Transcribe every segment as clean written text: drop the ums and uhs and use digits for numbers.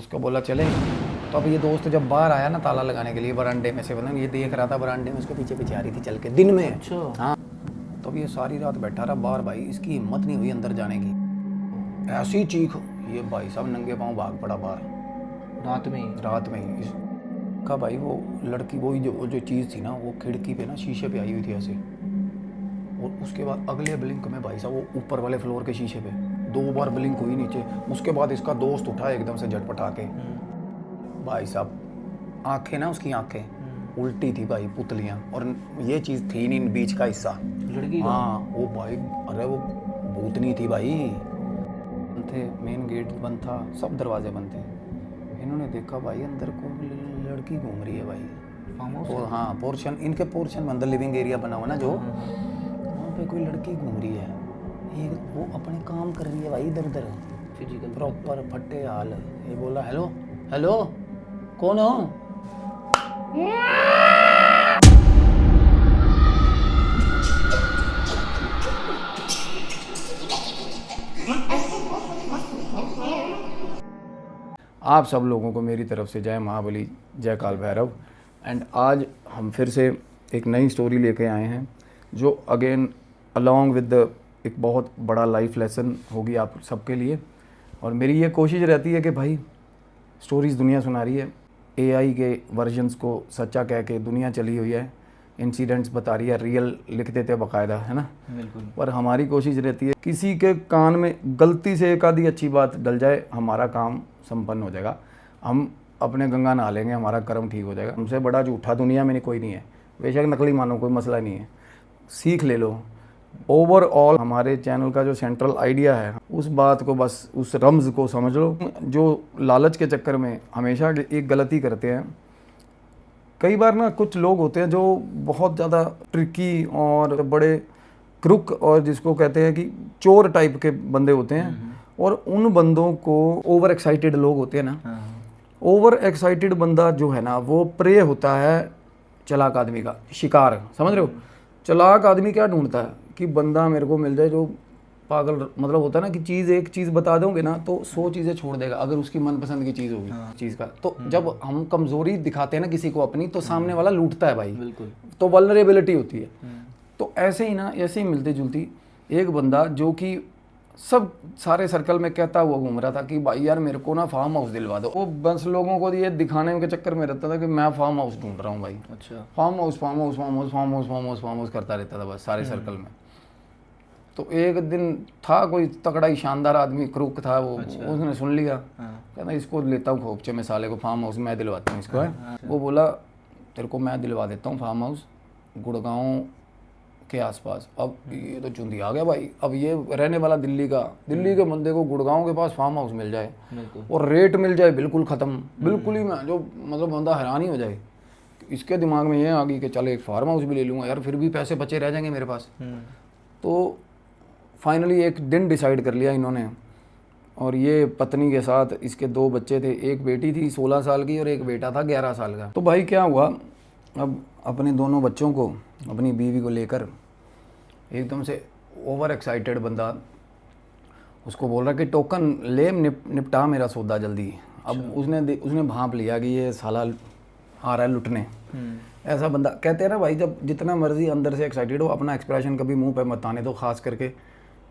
उसको बोला चले। तो अब ये दोस्त जब बाहर आया ना ताला लगाने के लिए बरामदे में से, मतलब ये देख रहा था बरामदे में, उसके पीछे पीछे आ रही थी चल के दिन में। अच्छा। हाँ, तो अब ये सारी रात बैठा रहा बाहर भाई, इसकी हिम्मत नहीं हुई अंदर जाने की। ऐसी चीख, ये भाई साहब नंगे पाँव भाग पड़ा बाहर रात में ही? रात में ही। इसका भाई वो लड़की वही जो चीज़ थी ना, वो खिड़की पे ना शीशे पे आई हुई थी ऐसे। और उसके बाद अगले ब्लिंक में भाई साहब वो ऊपर वाले फ्लोर के शीशे पे 2 बार ब्लिंक हुई नीचे। उसके बाद इसका दोस्त उठा एकदम से झटपटा के, भाई साहब आंखें ना, उसकी आंखें उल्टी थी भाई, पुतलियाँ। और ये चीज़ थी नहीं बीच का हिस्सा लड़की का? हाँ वो भाई, अरे वो भूतनी थी भाई। थे, मेन गेट बंद था, सब दरवाजे बंद थे। इन्होंने देखा भाई अंदर को लड़की घूम रही है भाई। Farmhouse? और हाँ पोर्शन, इनके पोर्शन में अंदर लिविंग एरिया बना हुआ ना जो, वहाँ पे कोई लड़की घूम रही है। एक वो अपने काम कर रही है भाई इधर उधर, फिजिकल प्रॉपर फट्टे हाल। ये बोला हेलो हेलो कौन हो? आप सब लोगों को मेरी तरफ से जय महाबली, जय काल भैरव। एंड आज हम फिर से एक नई स्टोरी लेके आए हैं जो अगेन अलॉन्ग विद एक बहुत बड़ा लाइफ लेसन होगी आप सबके लिए। और मेरी ये कोशिश रहती है कि भाई स्टोरीज़ दुनिया सुना रही है, एआई के वर्जन्स को सच्चा कह के दुनिया चली हुई है, इंसिडेंट्स बता रही है, रियल लिख देते हैं बाकायदा, है ना। बिल्कुल। पर हमारी कोशिश रहती है किसी के कान में गलती से एक आधी अच्छी बात डल जाए, हमारा काम संपन्न हो जाएगा, हम अपने गंगा नहा लेंगे, हमारा कर्म ठीक हो जाएगा। हमसे बड़ा झूठा दुनिया में नहीं कोई नहीं है, बेशक नकली मानो, कोई मसला नहीं है, सीख ले लो। ओवरऑल हमारे चैनल का जो सेंट्रल आइडिया है उस बात को, बस उस रम्ज़ को समझ लो। जो लालच के चक्कर में हमेशा एक गलती करते हैं, कई बार ना कुछ लोग होते हैं जो बहुत ज़्यादा ट्रिकी और बड़े क्रुक और जिसको कहते हैं कि चोर टाइप के बंदे होते हैं। और उन बंदों को ओवर एक्साइटेड लोग होते हैं ना, ओवर एक्साइटेड बंदा जो है ना वो प्रे होता है चालाक आदमी का, शिकार, समझ रहे हो। चालाक आदमी क्या ढूंढता है कि बंदा मेरे को मिल जाए जो पागल, मतलब होता है ना कि चीज़ एक चीज़ बता दोगे ना तो 100 चीज़ें छोड़ देगा अगर उसकी मनपसंद की चीज़ होगी चीज़ का। तो जब हम कमज़ोरी दिखाते हैं ना किसी को अपनी, तो सामने वाला लूटता है भाई, बिल्कुल। तो वल्नरेबिलिटी होती है। तो ऐसे ही ना, ऐसे ही मिलती जुलती एक बंदा जो कि सब सारे सर्कल में कहता हुआ घूम रहा था कि भाई यार मेरे को ना फार्म हाउस दिलवा दो। वो बस लोगों को ये दिखाने के चक्कर में रहता था कि मैं फार्म हाउस ढूंढ रहा हूँ भाई। अच्छा। Farmhouse farmhouse farmhouse farmhouse farmhouse farmhouse करता रहता था बस सारे सर्कल में। तो एक दिन था कोई तगड़ा ही शानदार आदमी, क्रूक था वो। अच्छा। उसने सुन लिया, कहता इसको लेता हूँ खोपचे में साले को, फार्म हाउस मैं दिलवाता हूँ इसको, है। वो बोला तेरे को मैं दिलवा देता हूँ फार्म हाउस गुड़गांव के आसपास। अब ये तो चुंदी आ गया भाई, अब ये रहने वाला दिल्ली का, दिल्ली के बंदे को गुड़गांव के पास फार्म हाउस मिल जाए और रेट मिल जाए बिल्कुल ख़त्म, बिल्कुल ही मैं जो मतलब बंदा हैरान ही हो जाए। इसके दिमाग में ये आ गई कि चल एक फार्म हाउस भी ले लूँगा यार, फिर भी पैसे बचे रह जाएंगे मेरे पास। तो फाइनली एक दिन डिसाइड कर लिया इन्होंने, और ये पत्नी के साथ इसके 2 बच्चे थे, एक बेटी थी 16 साल की और एक बेटा था 11 साल का। तो भाई क्या हुआ, अब अपने दोनों बच्चों को, अपनी बीवी को लेकर एकदम से ओवर एक्साइटेड बंदा उसको बोल रहा कि टोकन ले, निपटा मेरा सौदा जल्दी। अब उसने भांप लिया कि ये साला आ रहा है लुटने। ऐसा बंदा, कहते हैं ना भाई, जब जितना मर्जी अंदर से एक्साइटेड हो, अपना एक्सप्रेशन कभी मुंह पे मत आने दो, खास करके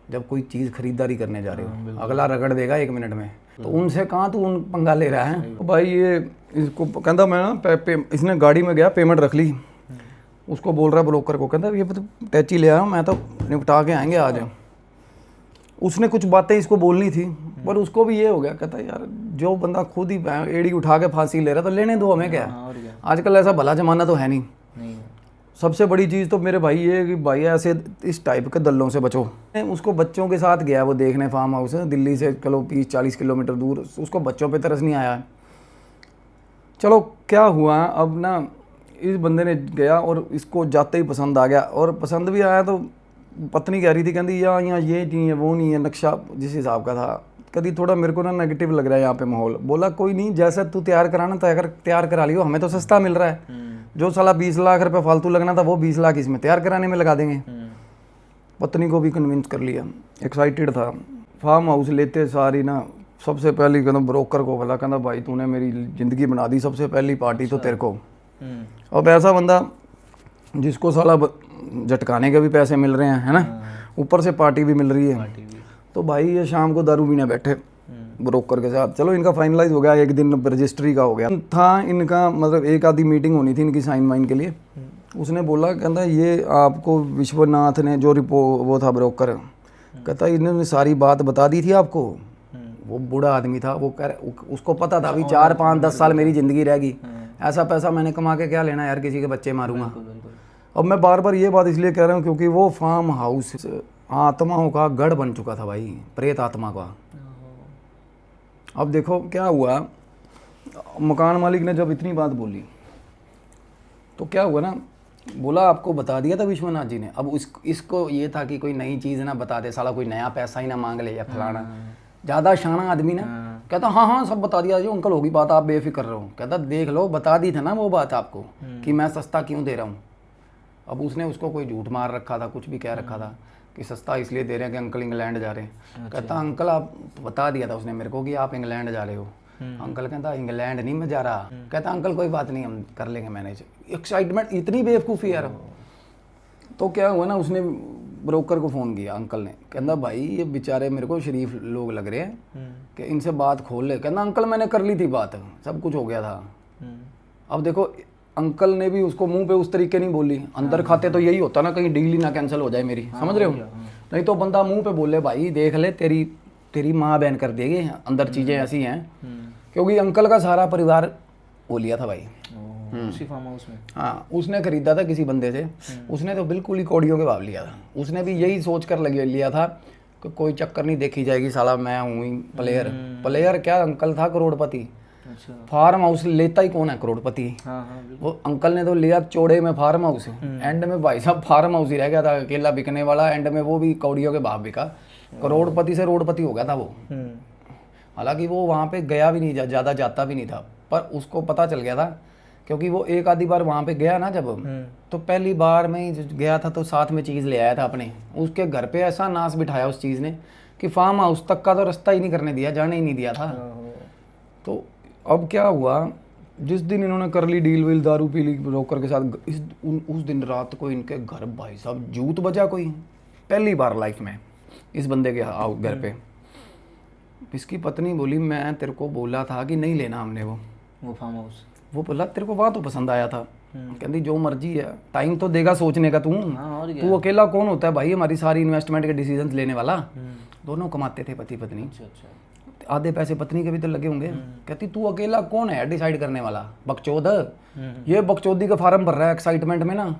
जब कोई चीज़ खरीदारी करने जा रहे हो। अगला रगड़ देगा 1 मिनट में, तो उनसे कहाँ तू उन पंगा ले रहा है। तो भाई ये इसको कहता मैं ना इसने गाड़ी में गया, पेमेंट रख ली, उसको बोल रहा है ब्रोकर को, कहता ये तो टैची ले आया हूँ मैं, तो निपटा के आएंगे आज। उसने कुछ बातें इसको बोलनी थी, पर उसको भी ये हो गया, कहता यार जो बंदा खुद ही एड़ी उठा के फांसी ले रहा तो लेने दो, हमें क्या है, आजकल ऐसा भला जमाना तो है नहीं। सबसे बड़ी चीज़ तो मेरे भाई ये है कि भाई ऐसे इस टाइप के दल्लों से बचो। उसको बच्चों के साथ गया वो देखने फार्म हाउस, दिल्ली से चलो 30-40 किलोमीटर दूर, उसको बच्चों पे तरस नहीं आया। चलो क्या हुआ, अब ना इस बंदे ने गया और इसको जाते ही पसंद आ गया, और पसंद भी आया तो पत्नी कह रही थी, कहती यहाँ ये नहीं है वो नहीं है, नक्शा जिस हिसाब का था, कभी थोड़ा मेरे को ना नेगेटिव लग रहा है यहाँ पे माहौल। बोला कोई नहीं, जैसा तू तैयार कराना तैयार करा लियो, हमें तो सस्ता मिल रहा है, जो साला 20 लाख रुपए फालतू लगना था वो 20 लाख इसमें तैयार कराने में लगा देंगे। पत्नी को भी कन्विंस कर लिया, एक्साइटेड था। फार्म हाउस लेते सारी ना सबसे पहली कहना ब्रोकर को बोला, कहना भाई तूने मेरी ज़िंदगी बना दी, सबसे पहली पार्टी तो तेरे को। अब ऐसा बंदा जिसको साला झटकाने के भी पैसे मिल रहे हैं, है ना, ऊपर से पार्टी भी मिल रही है, तो भाई ये शाम को दारू पीने बैठे ब्रोकर के साथ। चलो इनका फाइनलाइज हो गया, एक दिन रजिस्ट्री का हो गया था इनका, मतलब एक आधी मीटिंग होनी थी इनकी साइन वाइन के लिए। उसने बोला, कहता ये आपको विश्वनाथ ने जो वो था ब्रोकर, कहता इन्होंने सारी बात बता दी थी आपको। वो बूढ़ा आदमी था, वो उसको पता था अभी 4, 5, 10 साल मेरी ज़िंदगी रहेगी, ऐसा पैसा मैंने कमा के क्या लेना यार, किसी के बच्चे मारूंगा। अब मैं बार बार ये बात इसलिए कह रहा हूँ क्योंकि वो फार्म हाउस आत्माओं का गढ़ बन चुका था भाई, प्रेत आत्मा का। अब देखो क्या हुआ, मकान मालिक ने जब इतनी बात बोली तो क्या हुआ ना, बोला आपको बता दिया था विश्वनाथ जी ने। अब इसको ये था कि कोई नई चीज़ ना बता दे साला, कोई नया पैसा ही ना मांग ले या फलाना। ज़्यादा शाना आदमी ना, कहता हाँ सब बता दिया जो अंकल, होगी बात, आप बेफिक्र रहो। कहता देख लो बता दी था ना वो बात आपको कि मैं सस्ता क्यों दे रहा हूँ। अब उसने उसको कोई झूठ मार रखा था, कुछ भी कह रखा था कि सस्ता इसलिए दे रहे हैं कि अंकल इंग्लैंड जा रहे हैं। कहता अंकल आप बता दिया था उसने मेरे को कि आप इंग्लैंड जा रहे हो। अंकल कहता इंग्लैंड नहीं मैं जा रहा। कहता अंकल कोई बात नहीं, हम कर लेंगे मैनेज। एक्साइटमेंट, इतनी बेवकूफ़ी यार। तो क्या हुआ ना, उसने ब्रोकर को फ़ोन किया अंकल ने, कहता भाई ये बेचारे मेरे को शरीफ लोग लग रहे हैं कि इनसे बात खोल ले। कहता अंकल मैंने कर ली थी बात, सब कुछ हो गया था। अब देखो अंकल ने भी उसको मुंह पे उस तरीके नहीं बोली, अंदर खाते तो यही होता ना, कहीं डील ही ना कैंसिल हो जाए मेरी, समझ रहे हो। नहीं तो बंदा मुंह पे बोले भाई देख ले तेरी माँ बहन कर देगी, अंदर चीज़ें ऐसी हैं। क्योंकि अंकल का सारा परिवार वो लिया था भाई उसी फार्म हाउस में। हाँ, उसने खरीदा था किसी बंदे से, उसने तो बिल्कुल ही कौड़ियों के भाव लिया था। उसने भी यही सोच कर लिया था कि कोई चक्कर नहीं देखी जाएगी, साला मैं हूँ प्लेयर क्या, अंकल था करोड़पति। अच्छा। फार्म हाउस लेता ही कौन है, करोड़पति। वो अंकल ने तो लिया चौड़े में फार्म हाउस, एंड में भाई साहब फार्म हाउस ही रह गया था अकेला बिकने वाला, एंड में वो भी कौड़ियों के भाव बिका, करोड़पति से रोड़पति हो गया था वो। हालांकि वो वहाँ पे गया भी नहीं, ज़्यादा जाता भी नहीं था, पर उसको पता चल गया था क्योंकि वो एक आधी बार वहाँ पे गया ना जब, तो पहली बार में ही गया था तो साथ में चीज़ ले आया था अपने। उसके घर पे ऐसा नाश बिठाया उस चीज़ ने कि फार्म हाउस तक का तो रास्ता ही नहीं करने दिया, जाने ही नहीं दिया था। तो अब क्या हुआ, जिस दिन इन्होंने कर ली डील वील, दारू पी ली ब्रोकर के साथ, उस दिन रात को इनके घर भाई साहब जूत बजा कोई, पहली बार लाइफ में इस बंदे के घर पे। इसकी पत्नी बोली मैं तेरे को बोला था कि नहीं लेना हमने वो फार्म हाउस। वो बोला तेरे को वहाँ तो पसंद आया था। कहती जो मर्जी है, टाइम तो देगा सोचने का तू अकेला कौन होता है भाई हमारी सारी इन्वेस्टमेंट के डिसीजंस लेने वाला। दोनों कमाते थे पति पत्नी। अच्छा। आधे पैसे पत्नी के भी तो लगे होंगे। कहती तू अकेला कौन है डिसाइड करने वाला, बकचोद। ये बकचोदी का फार्म भर रहा है एक्साइटमेंट में ना।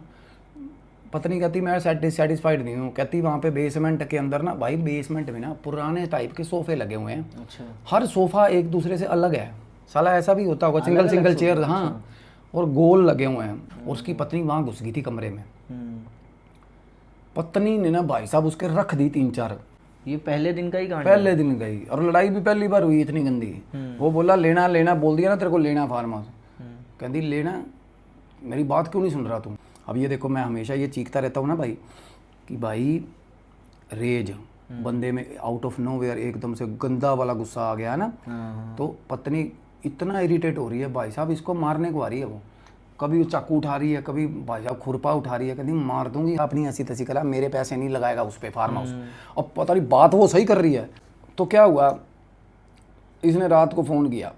पत्नी कहती मैं सेटिस्फाइड नहीं हूँ। कहती वहाँ पे बेसमेंट के अंदर ना भाई, बेसमेंट में ना पुराने टाइप के सोफे लगे हुए हैं। अच्छा। हर सोफा एक दूसरे से अलग है, साला ऐसा भी होता होगा, सिंगल चेयर। हाँ, और गोल लगे हुए हैं। और उसकी पत्नी वहाँ घुस गई थी कमरे में। पत्नी ने ना भाई साहब उसके रख दी 3-4। ये पहले दिन का ही कहानी? पहले दिन गई, और लड़ाई भी पहली बार हुई इतनी गंदी। वो बोला लेना बोल दिया ना तेरे को, लेना फार्म हाउस। कहती लेना, मेरी बात क्यों नहीं सुन रहा तुम। अब ये देखो मैं हमेशा ये चीखता रहता हूँ ना भाई कि भाई रेज बंदे में आउट ऑफ नोवेयर एकदम से गंदा वाला गुस्सा आ गया है ना, तो पत्नी इतना इरिटेट हो रही है भाई साहब, इसको मारने को आ रही है। वो कभी चाकू उठा रही है, कभी भाई साहब खुरपा उठा रही है, कहती मार दूंगी अपनी ऐसी तैसी करा, मेरे पैसे नहीं लगाएगा उस पर फार्म हाउस। अब पता नहीं बात वो सही कर रही है। तो क्या हुआ, इसने रात को फ़ोन किया,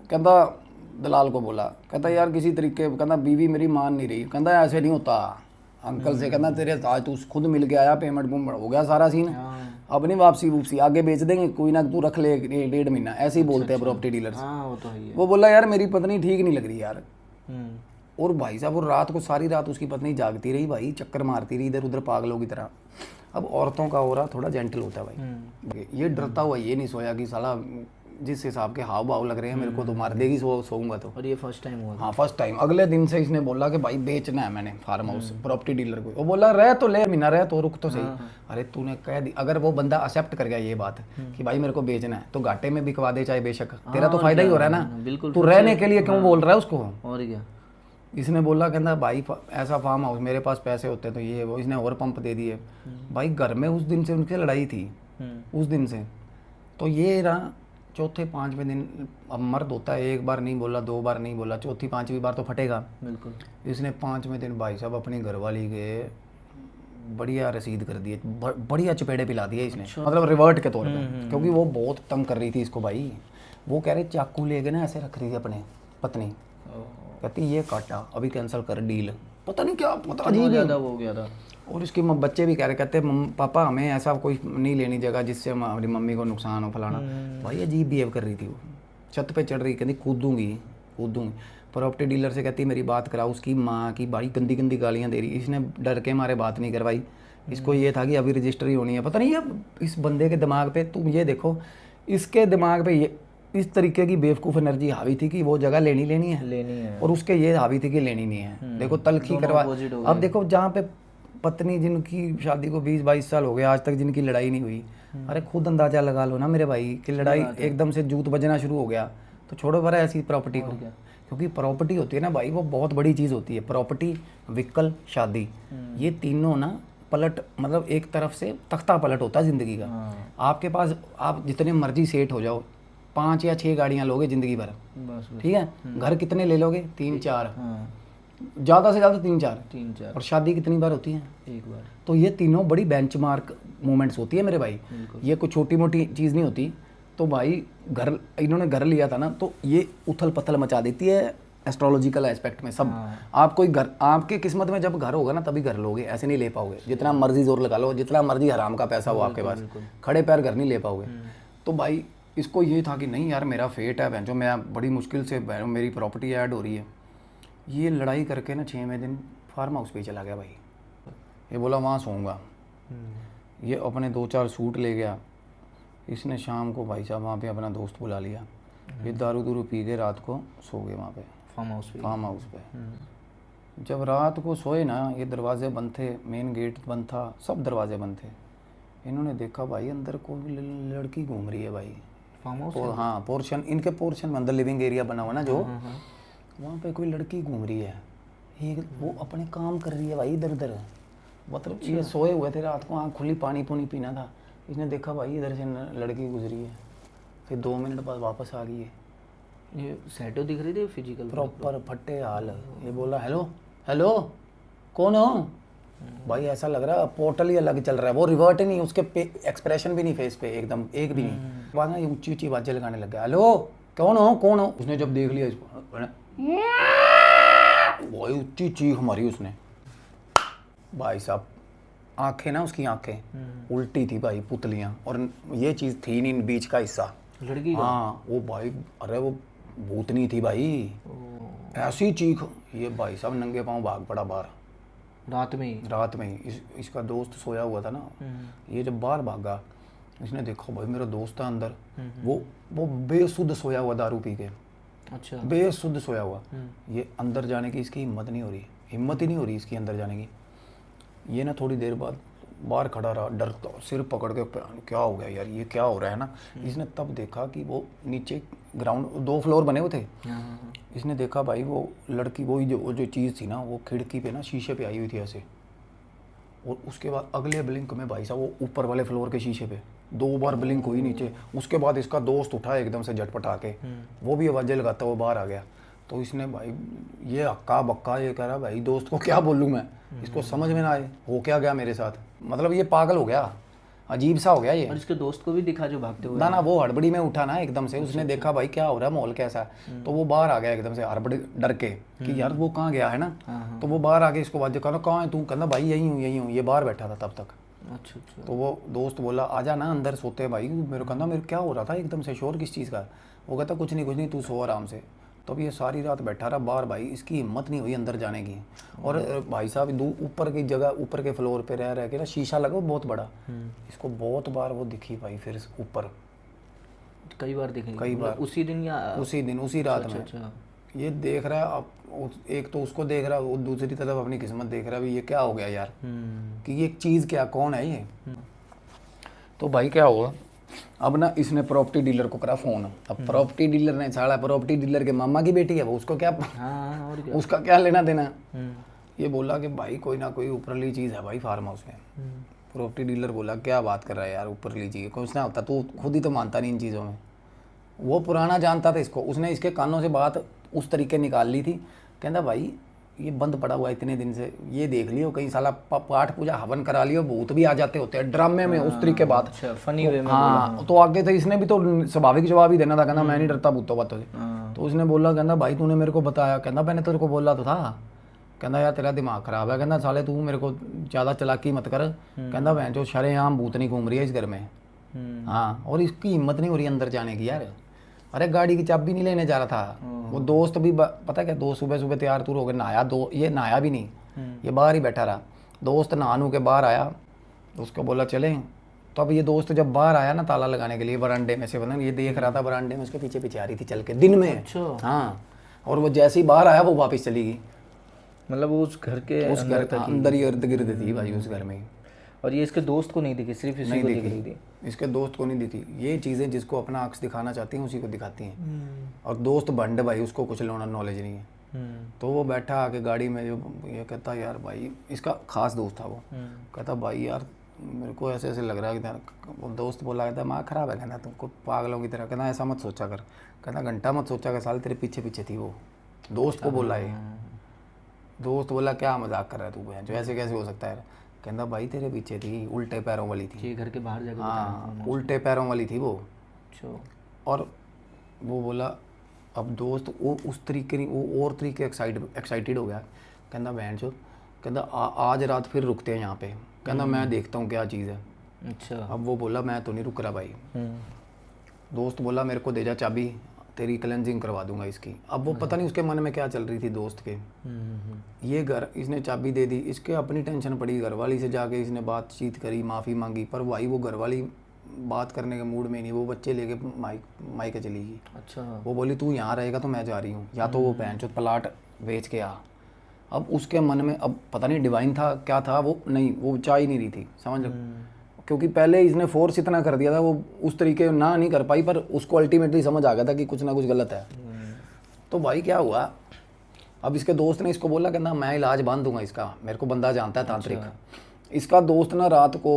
कहता दलाल को बोला, कहता यार किसी तरीके, कहता बीवी मेरी मान नहीं रही। कहता ऐसे नहीं होता अंकल से, कहता तेरे आज तू खुद मिल के आया, पेमेंट हो गया सारा सीन, अब नहीं वापसी आगे बेच देंगे, कोई ना तू रख ले 1.5 महीना, ऐसे ही बोलते हैं प्रॉपर्टी डीलर्स। वो बोला यार मेरी पत्नी ठीक नहीं लग रही यार। और भाई साहब वो रात को सारी रात उसकी पत्नी जागती रही भाई, चक्कर मारती रही इधर उधर पागलों की तरह। अब औरतों का ओरा थोड़ा जेंटल होता है भाई। ये डरता हुआ ये नहीं सोया कि साला जिस हिसाब के हाव भाव लग रहे हैं मेरे को तो मार देगी सोऊंगा तो। और ये फर्स्ट टाइम हुआ? हाँ फर्स्ट टाइम। अगले दिन से इसने बोला कि भाई बेचना है मैंने फार्म हाउस प्रॉपर्टी डीलर को। वो बोला रह तो ले महीना, रह तो रुक तो सही। अरे तूने कह दी, अगर वो बंदा एक्सेप्ट कर गया ये बात कि भाई मेरे को बेचना है, तो घाटे में बिकवा दे चाहे बेशक, तेरा तो फायदा ही हो रहा है ना। बिल्कुल। तू रहने के लिए क्यों बोल रहा है उसको। और क्या। इसने बोला कहता भाई ऐसा फार्म हाउस, मेरे पास पैसे होते तो ये वो, इसने और पंप दे दिए भाई। घर में उस दिन से उनकी लड़ाई थी, उस दिन से। तो ये ना चौथे पांचवें दिन अब मर्द होता है, एक बार नहीं बोला, 2 बार नहीं बोला, चौथी पांचवी बार तो फटेगा। बिल्कुल। इसने 5वें दिन भाई साहब अपनी घरवाली के बढ़िया रसीद कर दिए, बढ़िया चपेड़े पिला दिए इसने, मतलब रिवर्ट के तौर पे, क्योंकि वो बहुत तंग कर रही थी इसको भाई। वो कह रहे चाकू लेके ना ऐसे रख रही थी अपने पत्नी, कहती ये काटा, अभी कैंसिल कर डील, पता नहीं क्या, पता अजीब ज़्यादा हो गया था। और इसके बच्चे भी कह रहे, कहते पापा हमें ऐसा कोई नहीं लेनी जगह जिससे हमारी मम्मी को नुकसान हो फलाना। भाई अजीब बिहेव कर रही थी वो, छत पे चढ़ रही, कहती कूदूंगी। प्रॉपर्टी डीलर से कहती मेरी बात कराओ, उसकी माँ की बड़ी गंदी गंदी गालियाँ दे रही। इसने डर के मारे बात नहीं करवाई, इसको ये था कि अभी रजिस्ट्री होनी है। पता नहीं अब इस बंदे के दिमाग पे, तुम ये देखो इसके दिमाग पे ये इस तरीके की बेवकूफ़ एनर्जी हावी थी कि वो जगह लेनी है, और उसके ये हावी थी कि लेनी नहीं है। देखो तलखी करवा, अब देखो जहाँ पे पत्नी जिनकी शादी को 20-22 साल हो गए आज तक जिनकी लड़ाई नहीं हुई, अरे खुद अंदाजा लगा लो ना मेरे भाई कि लड़ाई एकदम से जूत बजना शुरू हो गया तो छोड़ो पर ऐसी प्रॉपर्टी को, क्योंकि प्रॉपर्टी होती है ना भाई वो बहुत बड़ी चीज़ होती है। प्रॉपर्टी, व्हीकल, शादी, ये तीनों ना पलट, मतलब एक तरफ से तख्ता पलट होता है ज़िंदगी का। आपके पास आप जितने मर्जी सेट हो जाओ, 5 या 6 गाड़ियाँ लोगे ज़िंदगी भर, ठीक है, घर कितने ले लोगे, 3-4, ज़्यादा से ज़्यादा 3-4, और शादी कितनी बार होती है, एक बार। तो ये तीनों बड़ी बेंचमार्क मोमेंट्स होती है मेरे भाई, ये कोई छोटी मोटी चीज़ नहीं होती। तो भाई घर, इन्होंने घर लिया था ना, तो ये उथल पथल मचा देती है एस्ट्रोलॉजिकल एस्पेक्ट में सब। आप कोई घर, आपके किस्मत में जब घर होगा ना तभी घर लोगे, ऐसे नहीं ले पाओगे, जितना मर्जी जोर लगा लो, जितना मर्जी हराम का पैसा हो आपके पास, खड़े पैर घर नहीं ले पाओगे। तो भाई इसको ये था कि नहीं यार मेरा फेट है, जो मैं बड़ी मुश्किल से मेरी प्रॉपर्टी ऐड हो रही है। ये लड़ाई करके ना 6वें दिन फार्म हाउस पे चला गया भाई, ये बोला वहाँ सोऊंगा। ये अपने 2-4 सूट ले गया, इसने शाम को भाई साहब वहाँ पे अपना दोस्त बुला लिया, ये दारू दूरू पी के रात को सो गए वहाँ पे फार्म हाउस पे। जब रात को सोए ना, ये दरवाजे बंद थे, मेन गेट बंद था, सब दरवाजे बंद थे। इन्होंने देखा भाई अंदर को लड़की घूम रही है भाई फार्म हाउस, हाँ पोर्शन, इनके पोर्शन में अंदर लिविंग एरिया बना हुआ ना जो, वहाँ पे कोई लड़की घूम रही है, ये वो अपने काम कर रही है भाई इधर उधर। मतलब ये सोए हुए थे रात को, आँख खुली, पानी पुनी पीना था, इसने देखा भाई इधर से लड़की गुजरी है, फिर 2 मिनट बाद वापस आ गई है। ये शैडो दिख रही थी फिजिकल प्रॉपर फटे हाल। ये बोला हेलो हेलो कौन हो भाई, ऐसा लग रहा है पोर्टल ही अलग चल रहा है, वो रिवर्ट ही नहीं, उसके एक्सप्रेशन भी नहीं फेस पे, एकदम एक भी नहीं। बाद में ऊंची ऊंची आवाजें लगाने लग गया, हेलो कौन हो। उसने जब देख लिया इसको, भाई ऊंची चीख मारी उसने भाई साहब। आंखें ना, उसकी आंखें उल्टी थी भाई, पुतलियां, और ये चीज़ थी नहीं बीच का हिस्सा लड़की का। हाँ वो भाई, अरे वो भूतनी थी भाई, ऐसी चीख। ये भाई साहब नंगे पांव भाग पड़ा बाहर रात में ही। इसका दोस्त सोया हुआ था ना, ये जब बाहर भागा, इसने देखा भाई मेरा दोस्त है अंदर, वो बेसुध सोया हुआ दारू पी के, अच्छा बेसुध सोया हुआ। ये अंदर जाने की इसकी हिम्मत ही नहीं हो रही इसकी अंदर जाने की। ये ना थोड़ी देर बाद बाहर खड़ा रहा, डरता, सिर पकड़ के, क्या हो गया यार, ये क्या हो रहा है ना। इसने तब देखा कि वो नीचे ग्राउंड 2 फ्लोर बने हुए थे, इसने देखा भाई वो लड़की, वही जो चीज़ थी ना, वो खिड़की पे ना शीशे पे आई हुई थी ऐसे, और उसके बाद अगले ब्लिंक में भाई साहब वो ऊपर वाले फ्लोर के शीशे पे 2 बार ब्लिंक हुई नीचे। उसके बाद इसका दोस्त उठा एकदम से झटपटा के, वो भी आवाज़ें लगाता वो बाहर आ गया। तो इसने भाई ये हक्का बक्का, ये कह रहा भाई दोस्त को क्या बोलूँ मैं, इसको समझ में ना आए हो क्या गया मेरे साथ, मतलब ये पागल हो गया, अजीब सा हो गया ये। और इसके दोस्त को भी दिखा जो भागते हुए ना वो हड़बड़ी में उठा ना एकदम से, उसने देखा भाई क्या हो रहा है, माहौल कैसा है, तो वो बाहर आ गया एकदम से हड़बड़ी डर के कि यार वो कहाँ गया है ना। तो वो बाहर आके इसको बात कहना कहाँ है तू, कहना भाई यही हूँ। ये बाहर बैठा था तब तक। अच्छा। तो वो दोस्त बोला आजा ना अंदर सोते भाई, मेरे कहना मेरे क्या हो रहा था एकदम से शोर किस चीज़ का। वो कहता कुछ नहीं तू सो आराम से। तो ये सारी रात बैठा रहा बाहर भाई, इसकी हिम्मत नहीं हुई अंदर जाने की। और भाई साहब ऊपर की जगह, ऊपर के फ्लोर पे रह के ना, शीशा लगा बहुत बड़ा, इसको बहुत बार वो दिखी भाई, फिर ऊपर कई बार दिखी, कई बार उसी दिन या उसी रात में। ये देख रहा है अब, एक तो उसको देख रहा है, वो दूसरी तरफ अपनी किस्मत देख रहा है, ये क्या हो गया यार, कि ये चीज़ क्या, कौन है ये। तो भाई क्या हुआ, अब ना इसने प्रॉपर्टी डीलर को करा फ़ोन। अब प्रॉपर्टी डीलर ने, साला प्रॉपर्टी डीलर के मामा की बेटी है वो, उसको क्या, और क्या? उसका क्या लेना देना। ये बोला कि भाई कोई ना कोई ऊपरली चीज़ है भाई फार्म हाउस में। प्रॉपर्टी डीलर बोला क्या बात कर रहा है यार, ऊपरली चीज़ कुछ ना होता, तू खुद ही तो मानता नहीं इन चीज़ों में। वो पुराना जानता था इसको, उसने इसके कानों से बात उस तरीके निकाल ली थी। कहता भाई ये बंद पड़ा हुआ है इतने दिन से, ये देख लियो कहीं साला पाठ पूजा हवन करा लियो, भूत भी आ जाते होते हैं ड्रामे में, उस तरीके बात। अच्छा, फनी वे में। हाँ, तो आगे तो इसने भी तो स्वाभाविक जवाब ही देना था, कहना मैं नहीं डरता भूतों बातों से। तो उसने बोला, कहना भाई तूने मेरे को बताया, कहना मैंने तेरे को बोला तो था, कहना यार तेरा दिमाग खराब है, कहना साले तू मेरे को ज़्यादा चालाकी मत कर, कहना बहन जो शरेआम भूतनी घूम रही है इस घर में। हाँ, और इसकी हिम्मत नहीं हो रही अंदर जाने की यार। अरे गाड़ी की चाबी नहीं लेने जा रहा था वो दोस्त भी, पता क्या, दोस्त सुबह सुबह तैयार तूर हो गए, नहाया, ये नहाया भी नहीं, ये बाहर ही बैठा रहा। दोस्त नहा के बाहर आया, उसको बोला चले। तो अब ये दोस्त जब बाहर आया ना ताला लगाने के लिए बरामदे में से, ये देख रहा था बरामदे में, उसके पीछे पीछे आ रही थी चल के दिन में। हाँ, और वो जैसे ही बाहर आया वो वापस चली गई। मतलब वो उस घर के अंदर ही इर्द गिर्द थी भाई, उस घर में। और ये इसके दोस्त को नहीं दिखी, सिर्फ इसी को दिख रही थी। इसके दोस्त को नहीं दिखी। ये चीज़ें जिसको अपना अक्स दिखाना चाहती हैं उसी को दिखाती हैं। और दोस्त भंड भाई, उसको कुछ नॉलेज नहीं है। तो वो बैठा आके गाड़ी में, जो ये कहता यार भाई, इसका खास दोस्त था वो, कहता भाई यार मेरे को ऐसे ऐसे लग रहा है कि, वो दोस्त बोला, कहता माँ खराब है, कहना तुमको पागलों की तरह, कहना ऐसा मत सोचा कर, कहना घंटा मत सोचा कर, साल तेरे पीछे पीछे थी वो। दोस्त को बोला ये, दोस्त बोला क्या मजाक कर रहा है तू, जो ऐसे कैसे हो सकता है, कहना भाई तेरे पीछे थी, उल्टे पैरों वाली थी, घर के बाहर जाकर। हाँ, उल्टे पैरों वाली थी वो। और वो बोला, अब दोस्त वो उस तरीके नहीं, वो और तरीके एक्साइटेड हो गया, कहना बहन चो, कहना आज रात फिर रुकते हैं यहाँ पे, कहना मैं देखता हूँ क्या चीज़ है। अच्छा। अब वो बोला मैं तो नहीं रुक रहा भाई। दोस्त बोला मेरे को दे जा चाबी, तेरी क्लेंजिंग करवा दूंगा इसकी। अब वो पता नहीं उसके मन में क्या चल रही थी दोस्त के। ये घर, इसने चाबी दे दी, इसके अपनी टेंशन पड़ी, घरवाली से जाके इसने बातचीत करी, माफ़ी मांगी, पर भाई वो घरवाली बात करने के मूड में नहीं, वो बच्चे लेके मायके चली गई। अच्छा। वो बोली तू यहाँ रहेगा तो मैं जा रही हूँ, या तो वो पैंचो प्लाट बेच के आ। अब उसके मन में अब पता नहीं डिवाइन था क्या था, वो नहीं, वो चाह ही नहीं रही थी, समझ लो। क्योंकि पहले इसने फोर्स इतना कर दिया था, वो उस तरीके ना नहीं कर पाई, पर उसको अल्टीमेटली समझ आ गया था कि कुछ ना कुछ गलत है। तो भाई क्या हुआ, अब इसके दोस्त ने इसको बोला, कहना मैं इलाज बांध दूंगा इसका, मेरे को बंदा जानता है तांत्रिक। इसका दोस्त ना रात को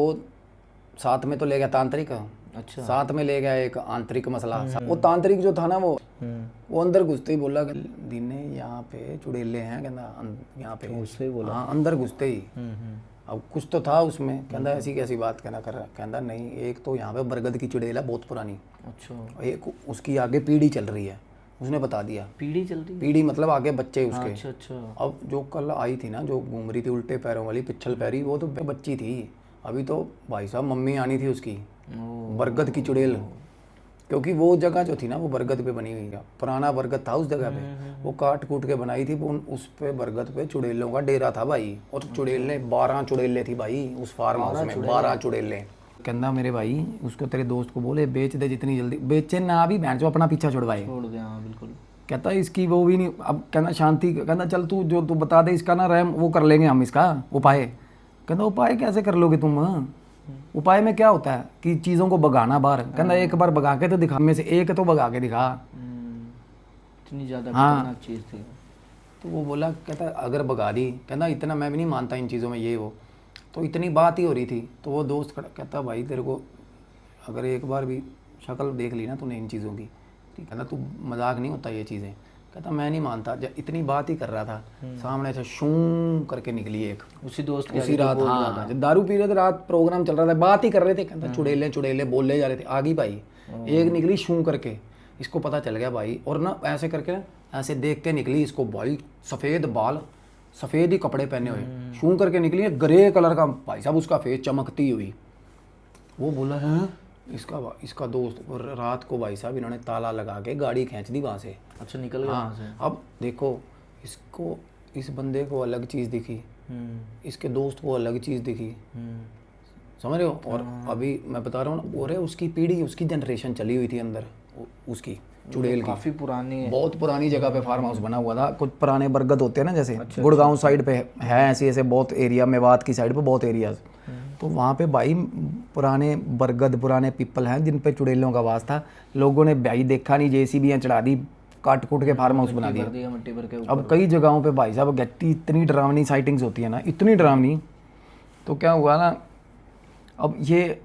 साथ में तो ले गया तांत्रिक, अच्छा, साथ में ले गया एक आंतरिक मसला। वो तांत्रिक जो था ना वो अंदर घुसते ही बोला कि दीने यहाँ पे चुड़ैले हैं, कहना यहाँ पे उससे ही बोला। हाँ, अंदर घुसते ही। अब कुछ तो था उसमें, कहना ऐसी कैसी बात कहना कर रहा, कहना नहीं, एक तो यहाँ पे बरगद की चुड़ैल है बहुत पुरानी। अच्छा। एक उसकी आगे पीढ़ी चल रही है, उसने बता दिया। पीढ़ी चल रही है? पीढ़ी मतलब आगे बच्चे उसके। अच्छा अच्छा। अब जो कल आई थी ना, जो घूम रही थी उल्टे पैरों वाली पिछल पैरी, वो तो बच्ची थी। अभी तो भाई साहब मम्मी आनी थी उसकी, बरगद की चुड़ैल। क्योंकि वो जगह जो थी ना वो बरगद पे बनी हुई है, पुराना बरगद था उस जगह पे, वो काट कूट के बनाई थी। उस पे बरगद पे चुड़ैलों का डेरा था भाई। और चुड़ैलें 12 चुड़ैलें थी भाई उस फार्म हाउस में, 12 चुड़ैलें। कहना मेरे भाई उसको तेरे दोस्त को बोले बेच दे जितनी जल्दी, बेचे ना भी बहन जो अपना पीछा छुड़वाए, छोड़ दे। हाँ बिल्कुल। कहता इसकी वो भी नहीं। अब कहना शांति, कहना चल तू जो तू बता दे इसका ना रहम वो कर लेंगे हम, इसका उपाय। कहना उपाय कैसे कर लोगे तुम, उपाय में क्या होता है कि चीज़ों को भगाना बाहर। कहना एक बार भगा के तो दिखा, में से एक तो भगा के दिखा। इतनी ज़्यादा हाँ चीज़ थी। तो वो बोला, कहता अगर भगा दी, कहना इतना मैं भी नहीं मानता इन चीज़ों में ये वो, तो इतनी बात ही हो रही थी। तो वो दोस्त खड़ा, कहता भाई तेरे को अगर एक बार भी शक्ल देख ली ना तूने इन चीज़ों की, कहना तू मजाक नहीं होता ये चीज़ें। कहता मैं नहीं मानता। जब इतनी बात ही कर रहा था, सामने से शूं करके निकली एक, उसी दोस्त उसी रात। हाँ, जब दारू पी रहे थे, रात प्रोग्राम चल रहा था, बात ही कर रहे थे, कहता चुड़ैले चुड़ैले बोले जा रहे थे। आगी भाई एक निकली शूं करके, इसको पता चल गया भाई। और ना ऐसे करके ना ऐसे देख के निकली इसको भाई, सफ़ेद बाल, सफ़ेद ही कपड़े पहने हुए, शूं करके निकली, ग्रे कलर का भाई साहब उसका फेस चमकती हुई। वो बोला है इसका दोस्त। और रात को भाई साहब इन्होंने ताला लगा के गाड़ी खींच दी वहाँ से। अच्छा, निकल गया वहाँ से। अब देखो इसको, इस बंदे को अलग चीज़ दिखी, इसके दोस्त को अलग चीज़ दिखी, समझ रहे हो। और अभी मैं बता रहा हूँ ना, और उसकी पीढ़ी, उसकी जनरेशन चली हुई थी अंदर उसकी चुड़ैल की, काफ़ी पुरानी, बहुत पुरानी जगह पे फार्म हाउस बना हुआ था। कुछ पुराने बरगद होते हैं ना, जैसे गुड़गांव साइड पे है ऐसे ऐसे बहुत एरिया, मेवात की साइड पे बहुत एरियाज, तो वहाँ पे भाई पुराने बरगद, पुराने पीपल हैं जिन पे चुड़ैलों का वास था। लोगों ने भाई देखा नहीं, जेसीबी चढ़ा दी, काट कूट के फार्म हाउस बना दिया मिट्टी भर के। अब कई जगहों पे भाई साहब गट्टी, इतनी डरावनी साइटिंग्स होती है ना, इतनी डरावनी। तो क्या हुआ ना, अब ये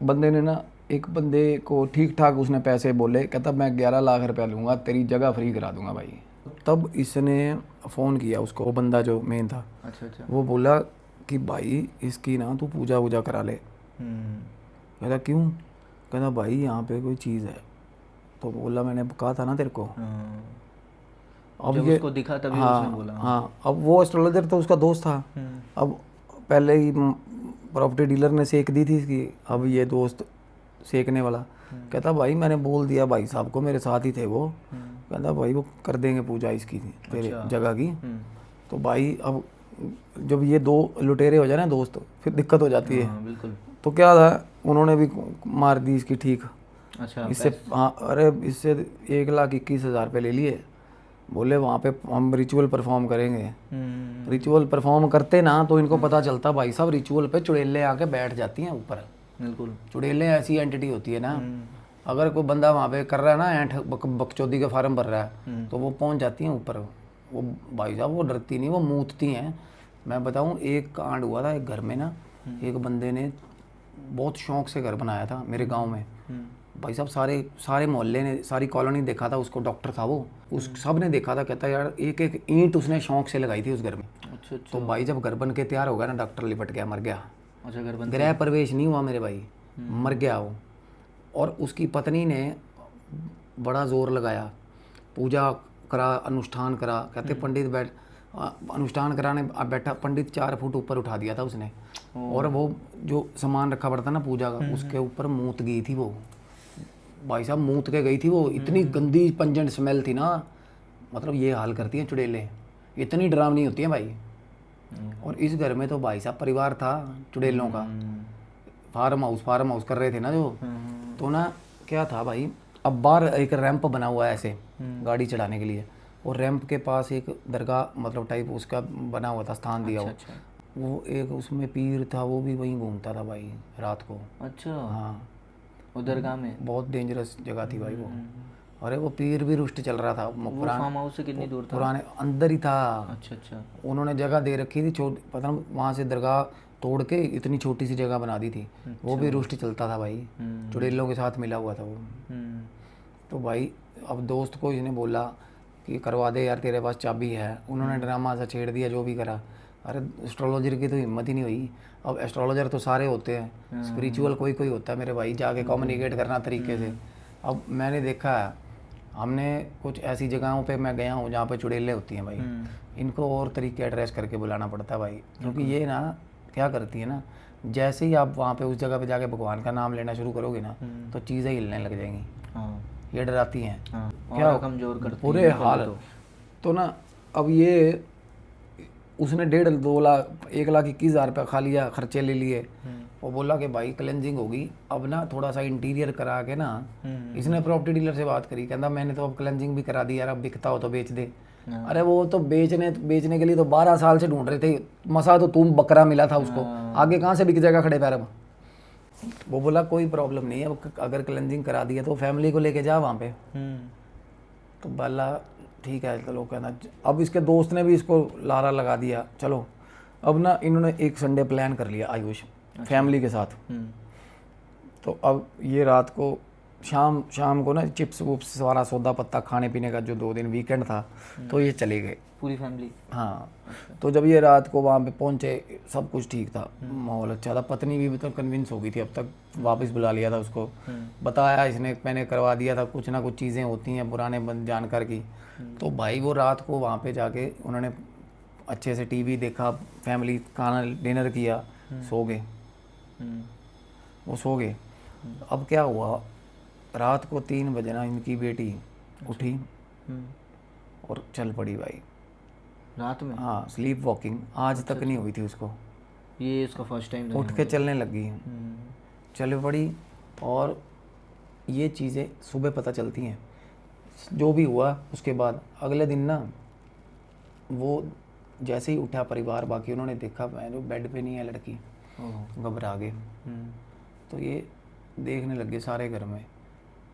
बंदे ने ना एक बंदे को ठीक ठाक उसने पैसे बोले, कहता मैं 11 लाख रुपया लूँगा, तेरी जगह फ्री करा दूंगा भाई। तब इसने फ़ोन किया उसको, वो बंदा जो मेन था, अच्छा अच्छा। वो बोला कि भाई इसकी ना तू पूजा वूजा करा ले। कहता क्यों? कहता भाई यहाँ पे कोई चीज़ है। तो बोला मैंने कहा था ना तेरे को। अब जब ये उसको दिखा तभी हाँ उसने बोला। हाँ, अब वो एस्ट्रोलॉजर तो उसका दोस्त था। अब पहले ही प्रॉपर्टी डीलर ने सेक दी थी इसकी, अब ये दोस्त सेकने वाला। कहता भाई मैंने बोल दिया भाई साहब को, मेरे साथ ही थे वो। कहता भाई वो कर देंगे पूजा इसकी तेरे जगह की। तो भाई अब जब ये दो लुटेरे हो जाए ना दोस्त, फिर दिक्कत हो जाती है। हाँ बिल्कुल। तो क्या था, उन्होंने भी मार दी इसकी ठीक। अच्छा। इससे हाँ, अरे इससे 1,21,000 रुपये ले लिए। बोले वहाँ पे हम रिचुअल परफॉर्म करेंगे। रिचुअल परफॉर्म करते ना तो इनको पता चलता भाई साहब रिचुअल पे चुड़ैलें आके बैठ जाती हैं ऊपर। बिल्कुल। चुड़ैलें ऐसी एंटिटी होती है ना, अगर कोई बंदा वहाँ पे कर रहा है ना ऐंठ बकचोदी का फार्म भर रहा है, तो वो पहुँच जाती हैं ऊपर। वो भाई साहब वो डरती नहीं, वो मूतती हैं। मैं बताऊँ, एक कांड हुआ था एक घर में ना, एक बंदे ने बहुत शौक से घर बनाया था मेरे गांव में। भाई साहब सारे मोहल्ले ने, सारी कॉलोनी देखा था उसको, डॉक्टर था वो, उस सब ने देखा था। कहता यार एक एक ईंट उसने शौक से लगाई थी उस घर में। अच्छा अच्छा। तो भाई जब घर बन के तैयार हो गया ना, डॉक्टर लिपट गया, मर गया। अच्छा, घर बन गृह प्रवेश नहीं हुआ मेरे भाई, मर गया वो। और उसकी पत्नी ने बड़ा जोर लगाया, पूजा करा, अनुष्ठान करा। कहते पंडित बैठ अनुष्ठान कराने अब बैठा, पंडित 4 फुट ऊपर उठा दिया था उसने। और वो जो सामान रखा पड़ता ना पूजा का, उसके ऊपर मूत गई थी वो। भाई साहब मूत के गई थी वो, इतनी गंदी पंजेंट स्मेल थी ना। मतलब ये हाल करती हैं चुड़ैलें, इतनी डरावनी होती हैं भाई। और इस घर में तो भाई साहब परिवार था चुड़ैलों का। फार्म हाउस कर रहे थे ना जो, तो ना क्या था भाई, अब बाहर एक रैंप बना हुआ है ऐसे गाड़ी चढ़ाने के लिए, और रैंप के पास एक दरगाह मतलब टाइप उसका बना हुआ था, स्थान दिया हुआ। अच्छा। वो एक उसमें पीर था, वो भी वहीं घूमता था भाई रात को। अच्छा। हाँ, उधर गाँव में। बहुत डेंजरस जगह थी भाई वो। अरे वो पीर भी रुष्ट चल रहा था। वो फार्म हाउस से कितनी दूर था? पुराने अंदर ही था। अच्छा अच्छा। उन्होंने जगह दे रखी थी छोटी, पता नहीं वहाँ से दरगाह तोड़ के इतनी छोटी सी जगह बना दी थी। वो भी रुष्ट चलता था भाई, चुड़ैलों के साथ मिला हुआ था वो। तो भाई अब दोस्त को इसने बोला कि करवा दे यार, तेरे पास चाबी है। उन्होंने ड्रामा सा छेड़ दिया, जो भी करा। अरे एस्ट्रोलॉजर की तो हिम्मत ही नहीं हुई। अब एस्ट्रोलॉजर तो सारे होते हैं, स्पिरिचुअल कोई कोई होता है मेरे भाई, जाके कम्युनिकेट करना तरीके से। अब मैंने देखा है, हमने कुछ ऐसी जगहों पे मैं गया हूँ जहाँ पे चुड़ैलें होती हैं भाई, इनको और तरीके एड्रेस करके बुलाना पड़ता है भाई। क्योंकि ये ना क्या करती है ना, जैसे ही आप वहाँ पे उस जगह पे जाके भगवान का नाम लेना शुरू करोगे ना, तो चीज़ें हिलने लग जाएंगी। ये डराती हैं। क्या कमजोर करती पूरे हाल। तो ना अब ये उसने 1.5-2 लाख 1,21,000 रुपया खा लिया, खर्चे ले लिए। वो बोला कि भाई क्लेंजिंग होगी, अब ना थोड़ा सा इंटीरियर करा के ना। इसने प्रॉपर्टी डीलर से बात करी, कहता मैंने तो अब क्लेंजिंग भी करा दी यार, अब बिकता हो तो बेच दे। अरे वो तो बेचने के लिए तो 12 साल से ढूंढ रहे थे, मसा तो तुम बकरा मिला था उसको, आगे कहाँ से बिक जाएगा खड़े पैर अब। वो बोला कोई प्रॉब्लम नहीं है, अब अगर क्लेंजिंग करा दी है तो फैमिली को लेके जा वहाँ पे। तो बोला ठीक है चलो। कहना अब इसके दोस्त ने भी इसको लारा लगा दिया, चलो। अब ना इन्होंने एक संडे प्लान कर लिया आयुष फैमिली के साथ। तो अब ये रात को शाम को ना चिप्स वुप्स सारा सौदा पत्ता खाने पीने का, जो 2 दिन वीकेंड था, तो ये चले गए पूरी फैमिली। हाँ। तो जब ये रात को वहाँ पे पहुँचे, सब कुछ ठीक था, माहौल अच्छा था। पत्नी भी तो कन्विंस हो गई थी, अब तक वापस बुला लिया था उसको। बताया इसने, मैंने करवा दिया था, कुछ ना कुछ चीज़ें होती हैं पुराने जानकार की। तो भाई वो रात को वहाँ पे जाके उन्होंने अच्छे से टीवी देखा, फैमिली खाना डिनर किया, सो गए। वो सो गए। अब क्या हुआ, रात को 3 बजे ना इनकी बेटी उठी और चल पड़ी भाई रात में। हाँ, स्लीप वॉकिंग आज तक नहीं हुई थी उसको। ये इसका फर्स्ट टाइम उठ के चलने लगी, चल पड़ी। और ये चीज़ें सुबह पता चलती हैं। जो भी हुआ उसके बाद अगले दिन ना, वो जैसे ही उठा परिवार बाकी, उन्होंने देखा मैं जो बेड पे नहीं है लड़की, घबरा गए। तो ये देखने लगे सारे घर में।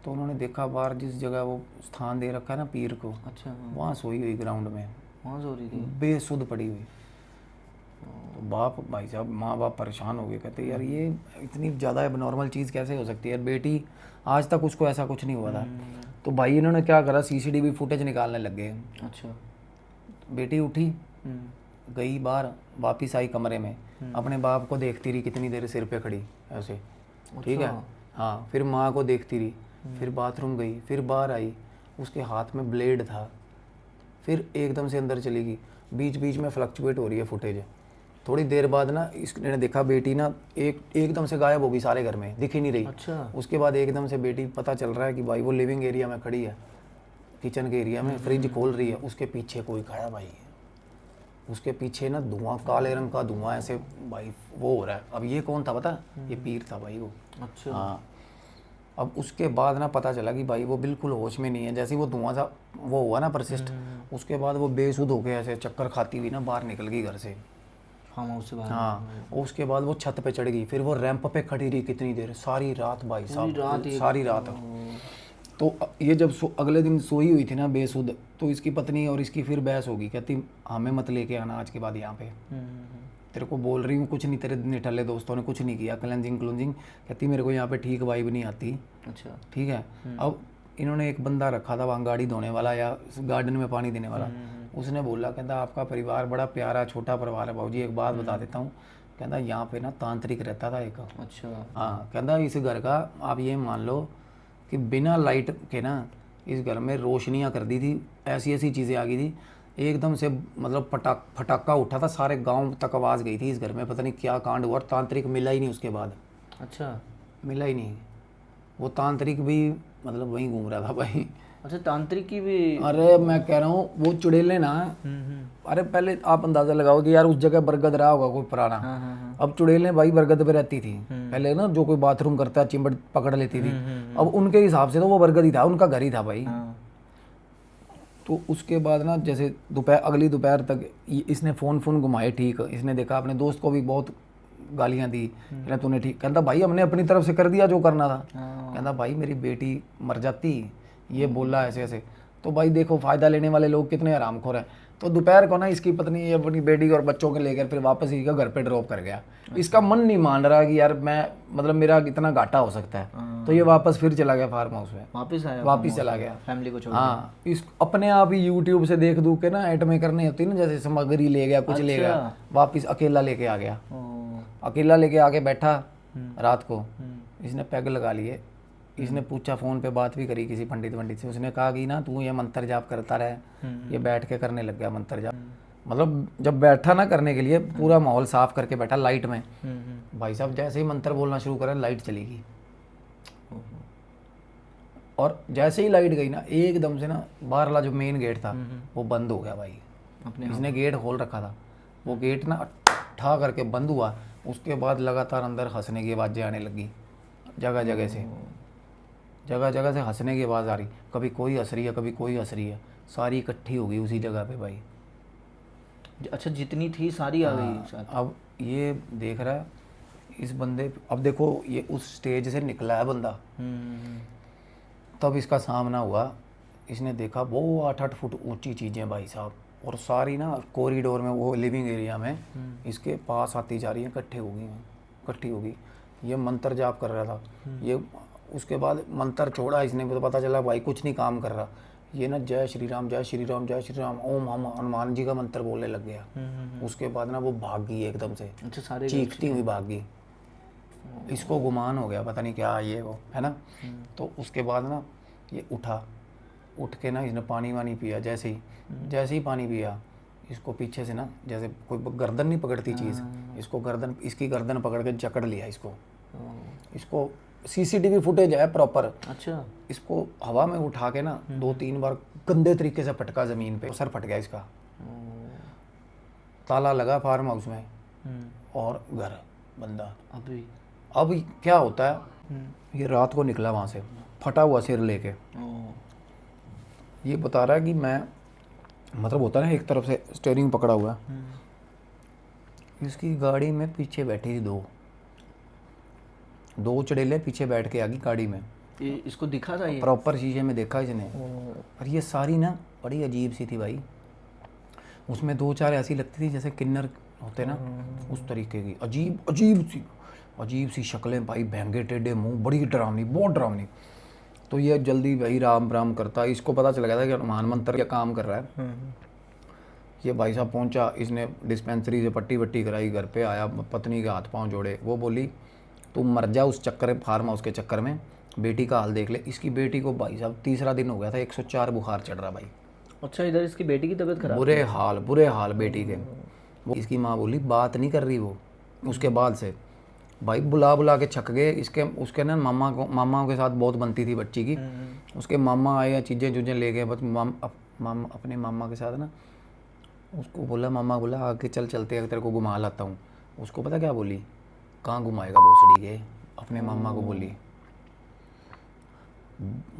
तो उन्होंने देखा बाहर जिस जगह वो स्थान दे रखा है ना पीर को, अच्छा वहाँ सोई हुई ग्राउंड में, वहाँ सो रही थी, बेसुध पड़ी हुई। तो बाप भाई साहब माँ बाप परेशान हो गए, कहते यार ये इतनी ज़्यादा एबनॉर्मल चीज़ कैसे हो सकती है यार, बेटी आज तक उसको ऐसा कुछ नहीं हुआ था। तो भाई इन्होंने क्या करा, सीसीटीवी फुटेज निकालने लग गए। अच्छा। बेटी उठी, गई बाहर, वापिस आई कमरे में, अपने बाप को देखती रही कितनी देर सिर पे खड़ी ऐसे, ठीक है। हाँ, फिर माँ को देखती रही, फिर बाथरूम गई, फिर बाहर आई, उसके हाथ में ब्लेड था, फिर एकदम से अंदर चली गई। बीच बीच में फ्लक्चुएट हो रही है फुटेज। थोड़ी देर बाद ना इसने देखा बेटी ना एकदम से गायब हो गई, सारे घर में दिख ही नहीं रही। अच्छा। उसके बाद एकदम से बेटी, पता चल रहा है कि भाई वो लिविंग एरिया में खड़ी है, किचन के एरिया में, फ्रिज खोल रही है, उसके पीछे कोई खड़ा भाई, उसके पीछे ना धुआं, काले रंग का धुआं ऐसे भाई वो हो रहा है। अब ये कौन था पता, ये पीर था भाई वो। अच्छा। हाँ, अब उसके बाद ना पता चला कि भाई वो बिल्कुल होश में नहीं है। जैसे ही वो धुआं सा वो हुआ ना परसिस्ट, उसके बाद वो बेसुध हो गया, ऐसे चक्कर खाती हुई ना बाहर निकल गई घर से। फार्म हाउस से बाहर। हाँ, उसके बाद वो छत पे चढ़ गई, फिर वो रैंप पे खड़ी रही कितनी देर, सारी रात भाई साहब, सारी रात। तो ये जब अगले दिन सोई हुई थी ना बेसुध, तो इसकी पत्नी और इसकी फिर बहस होगी, कहती हमें मत लेके आना आज के बाद यहाँ पे, तेरे को बोल रही हूँ कुछ नहीं, तेरे निठल्ले दोस्तों ने कुछ नहीं किया, क्लेंजिंग क्लूंजिंग, कहती मेरे को यहाँ पे ठीक वाइब नहीं आती। अच्छा। ठीक है। अब इन्होंने एक बंदा रखा था वहाँ गाड़ी धोने वाला या गार्डन में पानी देने वाला, उसने बोला, कहता आपका परिवार बड़ा प्यारा छोटा परिवार है भाऊजी, एक बात बता देता हूँ, कहता यहाँ पे ना तांत्रिक रहता था एक। अच्छा। हाँ, कहता इस घर का आप ये मान लो कि बिना लाइट के ना इस घर में रोशनियाँ कर दी थी, ऐसी ऐसी चीज़ें आ गई थी एकदम से, मतलब फटाका उठा था, सारे गांव तक आवाज़ गई थी इस घर में, पता नहीं क्या कांड हुआ। तांत्रिक मिला ही नहीं उसके बाद। अच्छा। मिला ही नहीं, वो तांत्रिक भी मतलब वहीं घूम रहा था भाई। अच्छा, तांत्रिक की भी। अरे मैं कह रहा हूँ वो चुड़ैलें ना, अरे पहले आप अंदाजा लगाओ कि यार उस जगह बरगद रहा होगा कोई पुराना। अब चुड़ैलें भाई बरगद पे रहती थी पहले ना, जो कोई बाथरूम करता है चिंबड़ पकड़ लेती थी। अब उनके हिसाब से तो वो बरगद ही था, उनका घर ही था भाई। तो उसके बाद ना जैसे अगली दोपहर तक इसने फ़ोन घुमाए, ठीक, इसने देखा, अपने दोस्त को भी बहुत गालियाँ दी, कहना तूने ठीक, कहता भाई हमने अपनी तरफ से कर दिया जो करना था। कहता भाई मेरी बेटी मर जाती, ये बोला ऐसे ऐसे। तो भाई देखो फ़ायदा लेने वाले लोग कितने हरामखोर हैं। तो दोपहर को ना इसकी पत्नी अपनी बेटी और बच्चों को लेकर फिर वापस इसका घर पे ड्रॉप कर गया। इसका मन नहीं मान रहा कि यार मैं मतलब मेरा कितना घाटा हो सकता है। तो ये वापस फिर चला गया फार्म हाउस में, वापस चला गया फैमिली को छोड़। हाँ, इस अपने आप ही यूट्यूब से देख दूख के ना आइटमें करनी होती है ना, जैसे सामग्री ले गया, कुछ ले गया, वापस अकेला लेके आ गया। अकेला लेके आके बैठा रात को, इसने पैग लगा लिए, इसने पूछा, फ़ोन पे बात भी करी किसी पंडित से, उसने कहा कि ना तू ये मंत्र जाप करता रहे। ये बैठ के करने लग गया मंत्र जाप, मतलब जब बैठा ना करने के लिए पूरा माहौल साफ करके बैठा लाइट में, भाई साहब जैसे ही मंत्र बोलना शुरू करा लाइट चली गई। और जैसे ही लाइट गई ना एकदम से ना बाहर वाला जो मेन गेट था वो बंद हो गया भाई। इसने गेट खोल रखा था, वो गेट ना ठा करके बंद हुआ। उसके बाद लगातार अंदर हंसने की आवाज़ें आने लगी, जगह जगह से हंसने की आवाज़ आ रही, कभी कोई हंस रही है, कभी कोई हंस रही है, सारी इकट्ठी हो गई उसी जगह पे भाई। अच्छा, जितनी थी सारी आ गई। अब ये देख रहा है इस बंदे, अब देखो ये उस स्टेज से निकला है बंदा, तब इसका सामना हुआ। इसने देखा वो 8-8 फुट ऊंची चीज़ें भाई साहब, और सारी ना कॉरिडोर में, वो लिविंग एरिया में इसके पास आती जा रही हैं, इकट्ठी हो गई। ये मंत्र जाप कर रहा था ये। उसके बाद मंत्र छोड़ा इसने, तो पता चला भाई कुछ नहीं काम कर रहा। ये ना जय श्री राम जय श्री राम जय श्री राम ओम हम हनुमान जी का मंत्र बोलने लग गया। उसके बाद ना वो भाग गई एकदम से, चीखती हुई भाग गई। इसको गुमान हो गया पता नहीं क्या ये वो है ना। तो उसके बाद ना ये उठ के ना इसने पानी वानी पिया। जैसे ही पानी पिया, इसको पीछे से ना जैसे कोई गर्दन नहीं पकड़ती चीज़, इसकी गर्दन पकड़ के जकड़ लिया इसको। सीसीटीवी फुटेज है प्रॉपर। अच्छा। इसको हवा में उठा के ना 2-3 बार गंदे तरीके से पटका ज़मीन पे, सर फट गया इसका। ताला लगा फार्म हाउस में और घर बंदा। अब क्या होता है, ये रात को निकला वहाँ से फटा हुआ सिर लेके। ये बता रहा है कि मैं मतलब होता है ना एक तरफ से स्टीयरिंग पकड़ा हुआ, इसकी गाड़ी में पीछे बैठी थी दो चुड़ैलें पीछे बैठ के आ गई गाड़ी में। इसको दिखा था ये प्रॉपर शीशे में देखा इसने। और ये सारी ना बड़ी अजीब सी थी भाई। उसमें 2-4 ऐसी लगती थी जैसे किन्नर होते ना, उस तरीके की अजीब सी शक्लें भाई, भैंगे टेढ़े मुंह, बड़ी डरावनी, बहुत डरावनी। तो ये जल्दी भाई राम राम करता, इसको पता चल गया था कि हनुमान मंत्र क्या काम कर रहा है। ये भाई साहब पहुंचा, इसने डिस्पेंसरी से पट्टी वट्टी कराई, घर पे आया, पत्नी के हाथ पांव जोड़े, वो बोली तुम मर जा उस चक्कर में, फार्म हाउस के चक्कर में, बेटी का हाल देख ले। इसकी बेटी को भाई साहब तीसरा दिन हो गया था, 104 बुखार चढ़ रहा भाई। अच्छा, इधर इसकी बेटी की तबीयत खराब? बुरे हाल बेटी के। वो इसकी माँ बोली बात नहीं कर रही वो, उसके बाद से भाई बुला के छक गए इसके। उसके ना मामा के साथ बहुत बनती थी बच्ची की। उसके मामा आए, चीज़ें ले गए, बस अपने मामा के साथ ना, उसको बोला, मामा बोला आके चलते हैं, तेरे को घुमा लाता हूँ। उसको पता क्या बोली, कहाँ घुमाएगा भोसड़ी के, अपने मामा को बोली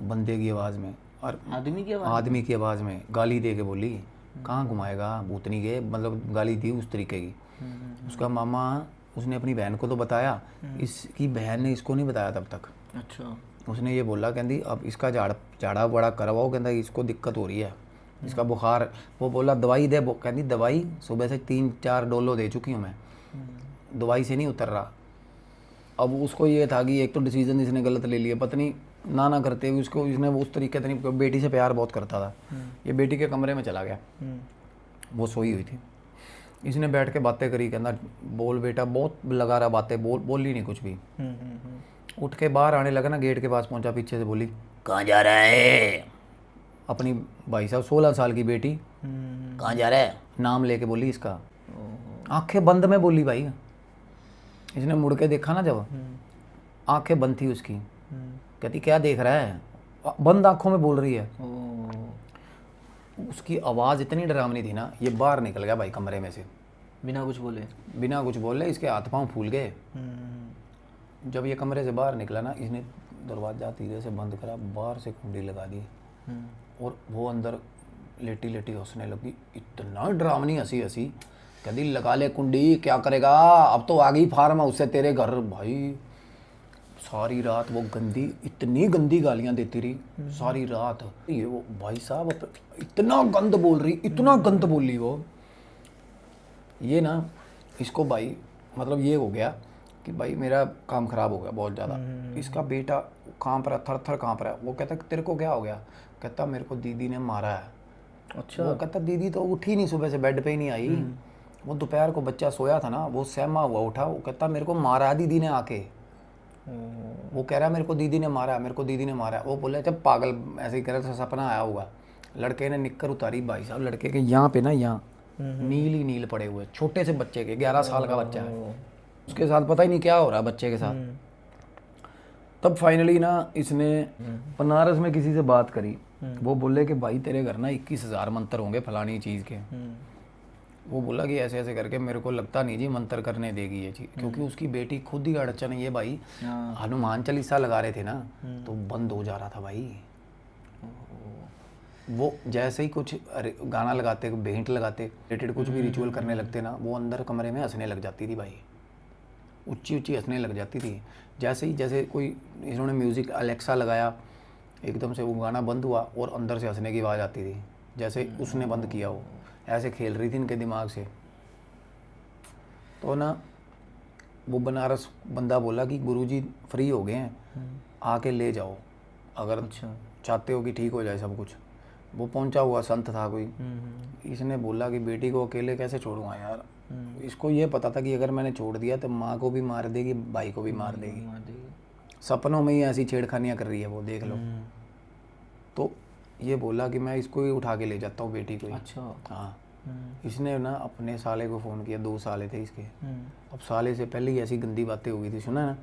बंदे की आवाज़ में, और आदमी की आवाज़ में गाली दे के बोली, कहाँ घुमाएगा भूतनी के, मतलब गाली दी उस तरीके की। उसका मामा, उसने अपनी बहन को तो बताया, इसकी बहन ने इसको नहीं बताया तब तक। अच्छा। उसने ये बोला, कहती अब इसका झाड़ा बड़ा करवाओ, कहता इसको दिक्कत हो रही है, इसका बुखार। वो बोला दवाई दे, कहती दवाई सुबह से 3-4 डोलो दे चुकी हूँ मैं, दवाई से नहीं उतर रहा। अब उसको ये था कि एक तो डिसीजन इसने गलत ले लिया, पत्नी ना करते हुए उसको, इसने वो उस तरीके से नहीं, बेटी से प्यार बहुत करता था। ये बेटी के कमरे में चला गया, वो सोई हुई थी, इसने बैठ के बातें करी, कहना बोल बेटा, बहुत लगा रहा बातें, बोली नहीं कुछ भी। उठ के बाहर आने लगा ना, गेट के पास पहुंचा, पीछे से बोली कहाँ जा रहा है, अपनी भाई साहब 16 साल की बेटी, कहाँ जा रहा है, नाम लेके बोली इसका, आंखें बंद में बोली भाई। इसने मुड़ के देखा ना जब, आंखें बंद थी उसकी, कहती क्या देख रहा है, बंद आंखों में बोल रही है। उसकी आवाज़ इतनी डरावनी थी ना, ये बाहर निकल गया भाई कमरे में से, बिना कुछ बोले इसके हाथ पांव फूल गए। जब ये कमरे से बाहर निकला ना, इसने दरवाजा धीरे से बंद करा, बाहर से कुंडी लगा दी, और वो अंदर लेटी हंसने लगी, इतना डरावनी हंसी, कहती लगा ले कुंडी, क्या करेगा, अब तो आ गई फार्म हाउस से तेरे घर। भाई सारी रात वो इतनी गंदी गालियां देती रही सारी रात। ये वो भाई साहब इतना गंद बोली वो। ये ना इसको भाई, मतलब ये हो गया कि भाई मेरा काम खराब हो गया बहुत ज़्यादा। इसका बेटा कांप रहा, थर कांप रहा है। वो कहता तेरे को क्या हो गया, कहता मेरे को दीदी ने मारा है। अच्छा। वो कहता दीदी तो उठी नहीं, सुबह से बेड पे ही नहीं आई, वो दोपहर को बच्चा सोया था ना, वो सहमा हुआ उठा। वो कहता मेरे को मारा दीदी ने आके, वो कह रहा मेरे को दीदी ने मारा। वो बोले जब पागल ऐसे ही कह रहा था, सपना आया होगा। लड़के ने निक्कर उतारी, भाई साहब लड़के के यहाँ पे ना, यहाँ नील पड़े हुए, छोटे से बच्चे के, 11 साल का बच्चा है, उसके साथ पता ही नहीं क्या हो रहा बच्चे के साथ। तब फाइनली ना इसने बनारस में किसी से बात करी, वो बोले कि भाई तेरे घर ना 21,000 मंत्र होंगे फलानी चीज़ के। वो बोला कि ऐसे करके मेरे को लगता नहीं जी मंत्र करने देगी ये चीज़, क्योंकि उसकी बेटी खुद ही अड़चन, ये भाई हनुमान चालीसा लगा रहे थे ना, तो बंद हो जा रहा था भाई। वो जैसे ही कुछ गाना लगाते, भेंट लगाते, रिलेटेड कुछ भी रिचुअल करने लगते ना, वो अंदर कमरे में हंसने लग जाती थी भाई, ऊंची हंसने लग जाती थी। जैसे कोई इन्होंने म्यूज़िक अलेक्सा लगाया, एकदम से वो गाना बंद हुआ और अंदर से हंसने की आवाज़ आती थी, जैसे उसने बंद किया हो, ऐसे खेल रही थी इनके दिमाग से। तो ना वो बनारस बंदा बोला कि गुरुजी फ्री हो गए हैं, आके ले जाओ अगर चाहते हो कि ठीक हो जाए सब कुछ। वो पहुंचा हुआ संत था कोई। इसने बोला कि बेटी को अकेले कैसे छोड़ूंगा यार। इसको ये पता था कि अगर मैंने छोड़ दिया तो माँ को भी मार देगी, भाई को भी मार देगी। सपनों में ही ऐसी छेड़खानियाँ कर रही है वो, देख लो। तो ये बोला कि मैं इसको ही उठा के ले जाता हूँ बेटी को ही। अच्छा। हाँ। इसने ना अपने साले को फ़ोन किया, 2 साले थे इसके। अब साले से पहले ही ऐसी गंदी बातें हो गई थी, सुना ना।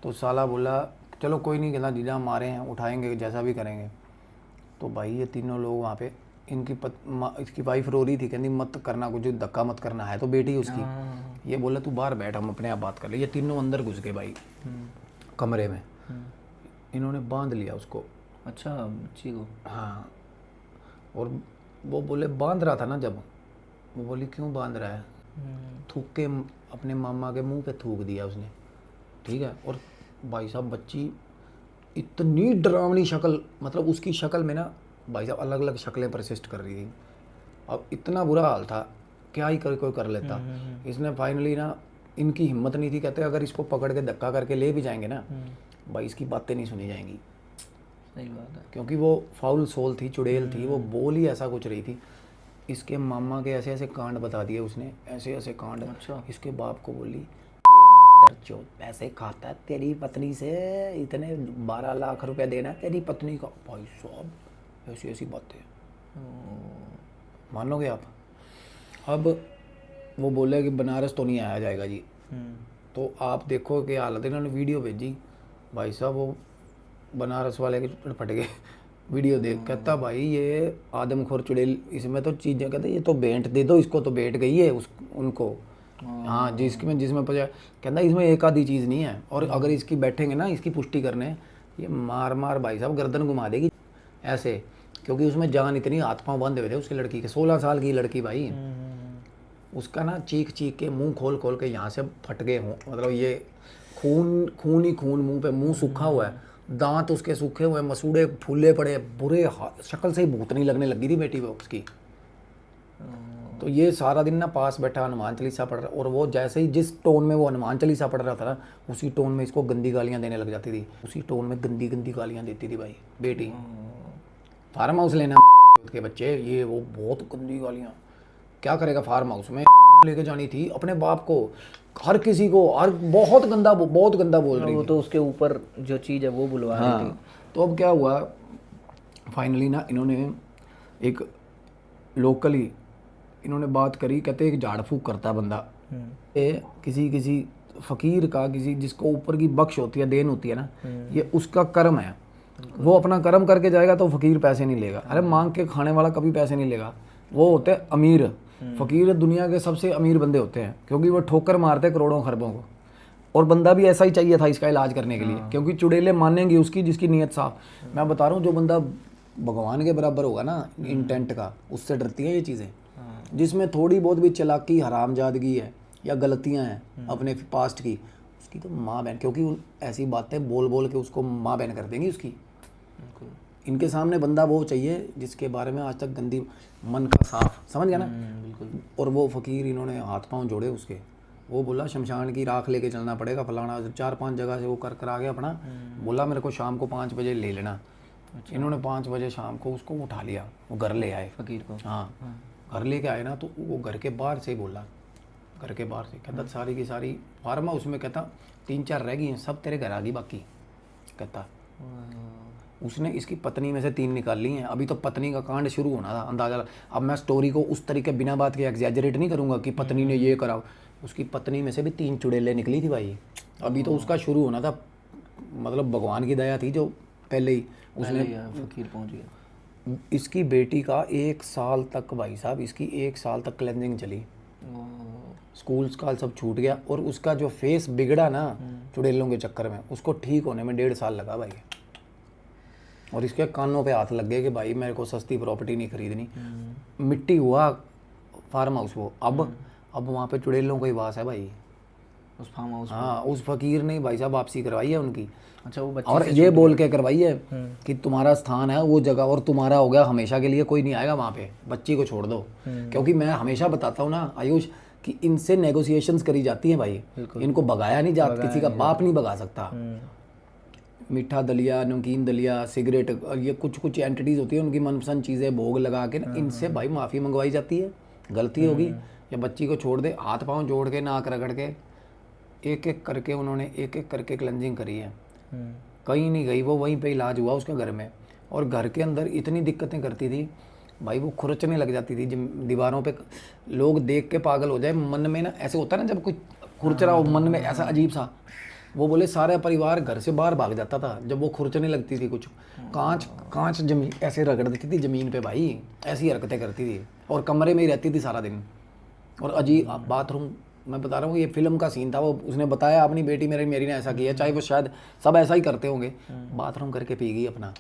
तो साला बोला चलो कोई नहीं, कहना जीजा मारे हैं, उठाएंगे, जैसा भी करेंगे। तो भाई ये तीनों लोग वहाँ पे, इसकी वाइफ रो रही थी, कहती मत करना कुछ, धक्का मत करना, है तो बेटी उसकी। ये बोला तू बाहर बैठ, हम अपने आप बात कर ले। ये तीनों अंदर घुस गए भाई कमरे में। इन्होंने बांध लिया उसको। अच्छा, बच्ची को। हाँ। और वो बोले बांध रहा था ना जब, वो बोली क्यों बांध रहा है, थूक के अपने मामा के मुंह पे थूक दिया उसने, ठीक है। और भाई साहब बच्ची इतनी डरावनी शक्ल, मतलब उसकी शक्ल में ना भाई साहब अलग अलग शक्लें परसिस्ट कर रही थी। अब इतना बुरा हाल था क्या ही कोई कर लेता। इसने फाइनली ना, इनकी हिम्मत नहीं थी, कहते अगर इसको पकड़ के धक्का करके ले भी जाएंगे ना भाई इसकी बातें नहीं सुनी जाएंगी। सही बात है। क्योंकि वो फाउल सोल थी, चुड़ैल थी, वो बोल ही ऐसा कुछ रही थी। इसके मामा के ऐसे ऐसे कांड बता दिए उसने, ऐसे ऐसे कांड। अच्छा। इसके बाप को बोली ये मदरचोद पैसे खाता है तेरी पत्नी से, इतने 12 लाख रुपए देना तेरी पत्नी का। भाई साहब ऐसी ऐसी बातें मानोगे आप। अब वो बोले कि बनारस तो नहीं आया जाएगा जी। तो आप देखो कि हालत, इन्होंने वीडियो भेजी भाई साहब, वो बनारस वाले के फट गए वीडियो देख। कहता भाई ये आदमखोर चुड़ैल, इसमें तो चीज़ें, कहते ये तो भेंट दे दो इसको, तो भेंट गई है उनको। हाँ जिसमें पता, कहता इसमें एक आधी चीज़ नहीं है। और अगर इसकी बैठेंगे ना इसकी पुष्टि करने, ये मार मार भाई साहब गर्दन घुमा देगी ऐसे। क्योंकि उसमें जान इतनी, हाथ पाँव बंधे हुए थे उसकी लड़की के, 16 साल की लड़की भाई। उसका ना चीख चीख के मुंह खोल खोल के यहाँ से फट गए हों, मतलब ये खून खून ही खून, मुंह पे, मुंह सूखा हुआ है, दांत उसके सूखे हुए, मसूड़े फूले पड़े, बुरे शक्ल से ही भूतनी लगने लगी थी बेटी वो उसकी। तो ये सारा दिन ना पास बैठा हनुमान चालीसा पढ़ रहा, और वो जैसे ही जिस टोन में वो हनुमान चालीसा पढ़ रहा था ना, उसी टोन में इसको गंदी गालियाँ देने लग जाती थी, उसी टोन में गंदी गंदी गालियाँ देती थी भाई बेटी। फार्म हाउस लेना के बच्चे, ये वो बहुत गंदी गालियाँ। क्या करेगा फार्म हाउस में, लेके जानी थी अपने बाप को, हर किसी को, हर बहुत गंदा बोल रही वो थी। तो उसके ऊपर जो चीज़ है वो बुलवा रही थी। तो अब क्या हुआ, फाइनली ना इन्होंने एक लोकली इन्होंने बात करी। कहते एक झाड़ फूक करता है बंदा, ये किसी फकीर का, किसी जिसको ऊपर की बख्श होती है, देन होती है ना, ये उसका कर्म है। वो अपना कर्म करके जाएगा तो फकीर पैसे नहीं लेगा। अरे मांग के खाने वाला कभी पैसे नहीं लेगा। वो होते हैं अमीर फकीर, दुनिया के सबसे अमीर बंदे होते हैं, क्योंकि वो ठोकर मारते हैं करोड़ों खरबों को। और बंदा भी ऐसा ही चाहिए था इसका इलाज करने के लिए, क्योंकि चुड़ैलें मानेंगी उसकी जिसकी नीयत साफ। मैं बता रहा हूँ, जो बंदा भगवान के बराबर होगा ना इंटेंट का, उससे डरती हैं ये चीज़ें। जिसमें थोड़ी बहुत भी चालाकी, हरामजादगी है या गलतियाँ हैं अपने पास्ट की, उसकी तो माँ बहन, क्योंकि ऐसी बातें बोल बोल के उसको माँ बहन कर देंगी उसकी। इनके सामने बंदा वो चाहिए जिसके बारे में आज तक गंदी, मन का साफ, समझ गया ना। बिल्कुल। और वो फकीर, इन्होंने हाथ पांव जोड़े उसके। वो बोला शमशान की राख लेके चलना पड़ेगा, फलाना 4-5 जगह से वो कर आ गया अपना। बोला मेरे को शाम को 5 बजे ले लेना। इन्होंने 5 बजे शाम को उसको उठा लिया, वो घर ले आए फकीर को। हाँ घर लेके आए ना, तो वो घर के बाहर से ही बोला, घर के बाहर से कहता सारी की सारी फार्म हाउस में, कहता 3-4 रह गई हैं, सब तेरे घर आ गई बाकी। कहता उसने इसकी पत्नी में से 3 निकाल ली हैं। अभी तो पत्नी का कांड शुरू होना था, अंदाजा। अब मैं स्टोरी को उस तरीके बिना बात के एग्जैजरेट नहीं करूँगा कि पत्नी ने ये करा। उसकी पत्नी में से भी 3 चुड़ैलें निकली थी भाई। अभी तो उसका शुरू होना था, मतलब भगवान की दया थी जो पहले ही उसने फकीर पहुंच गया। इसकी बेटी का 1 साल तक भाई साहब, इसकी 1 साल तक क्लेंजिंग चली, स्कूल स्काल सब छूट गया। और उसका जो फेस बिगड़ा ना चुड़ैलों के चक्कर में, उसको ठीक होने में 1.5 साल लगा भाई। और इसके कानों पे हाथ लग गए कि भाई मेरे को सस्ती प्रॉपर्टी नहीं खरीदनी। मिट्टी हुआ फार्म हाउस वो। अब वहाँ पे चुड़ैलों का ही वास है भाई उस फार्म हाउस। हाँ, उस फकीर ने भाई साहब वापसी करवाई है उनकी। अच्छा, वो बच्चे और ये बोल के करवाई है कि तुम्हारा स्थान है वो जगह, और तुम्हारा हो गया हमेशा के लिए, कोई नहीं आएगा वहाँ पे, बच्ची को छोड़ दो। क्योंकि मैं हमेशा बताता हूँ ना आयुष कि इनसे नेगोशिएशंस करी जाती हैं भाई, इनको भगाया नहीं जाता, किसी का बाप नहीं भगा सकता। मीठा दलिया, नमकीन दलिया, सिगरेट, ये कुछ एंटिटीज़ होती है, उनकी मनपसंद चीज़ें भोग लगा के ना इनसे भाई माफ़ी मंगवाई जाती है। गलती होगी या बच्ची को छोड़ दे, हाथ पाँव जोड़ के, नाक रगड़ के, एक एक करके क्लेंजिंग करी है। कहीं नहीं गई वो, वहीं पे इलाज हुआ उसके घर में। और घर के अंदर इतनी दिक्कतें करती थी भाई, वो खुरचने लग जाती थी दीवारों पे, लोग देख के पागल हो जाए। मन में ना ऐसे होता है ना, जब कोई खुरच रहा हो मन में ऐसा अजीब सा, वो बोले सारा परिवार घर से बाहर भाग जाता था जब वो खुरचने लगती थी। कुछ कांच जमीन ऐसे रगड़ देती थी ज़मीन पे भाई, ऐसी हरकतें करती थी। और कमरे में ही रहती थी सारा दिन। और अजीब बाथरूम, मैं बता रहा हूँ ये फिल्म का सीन था। वो उसने बताया अपनी बेटी मेरी ने ऐसा किया, चाहे वो शायद सब ऐसा ही करते होंगे। बाथरूम करके पी गई अपना,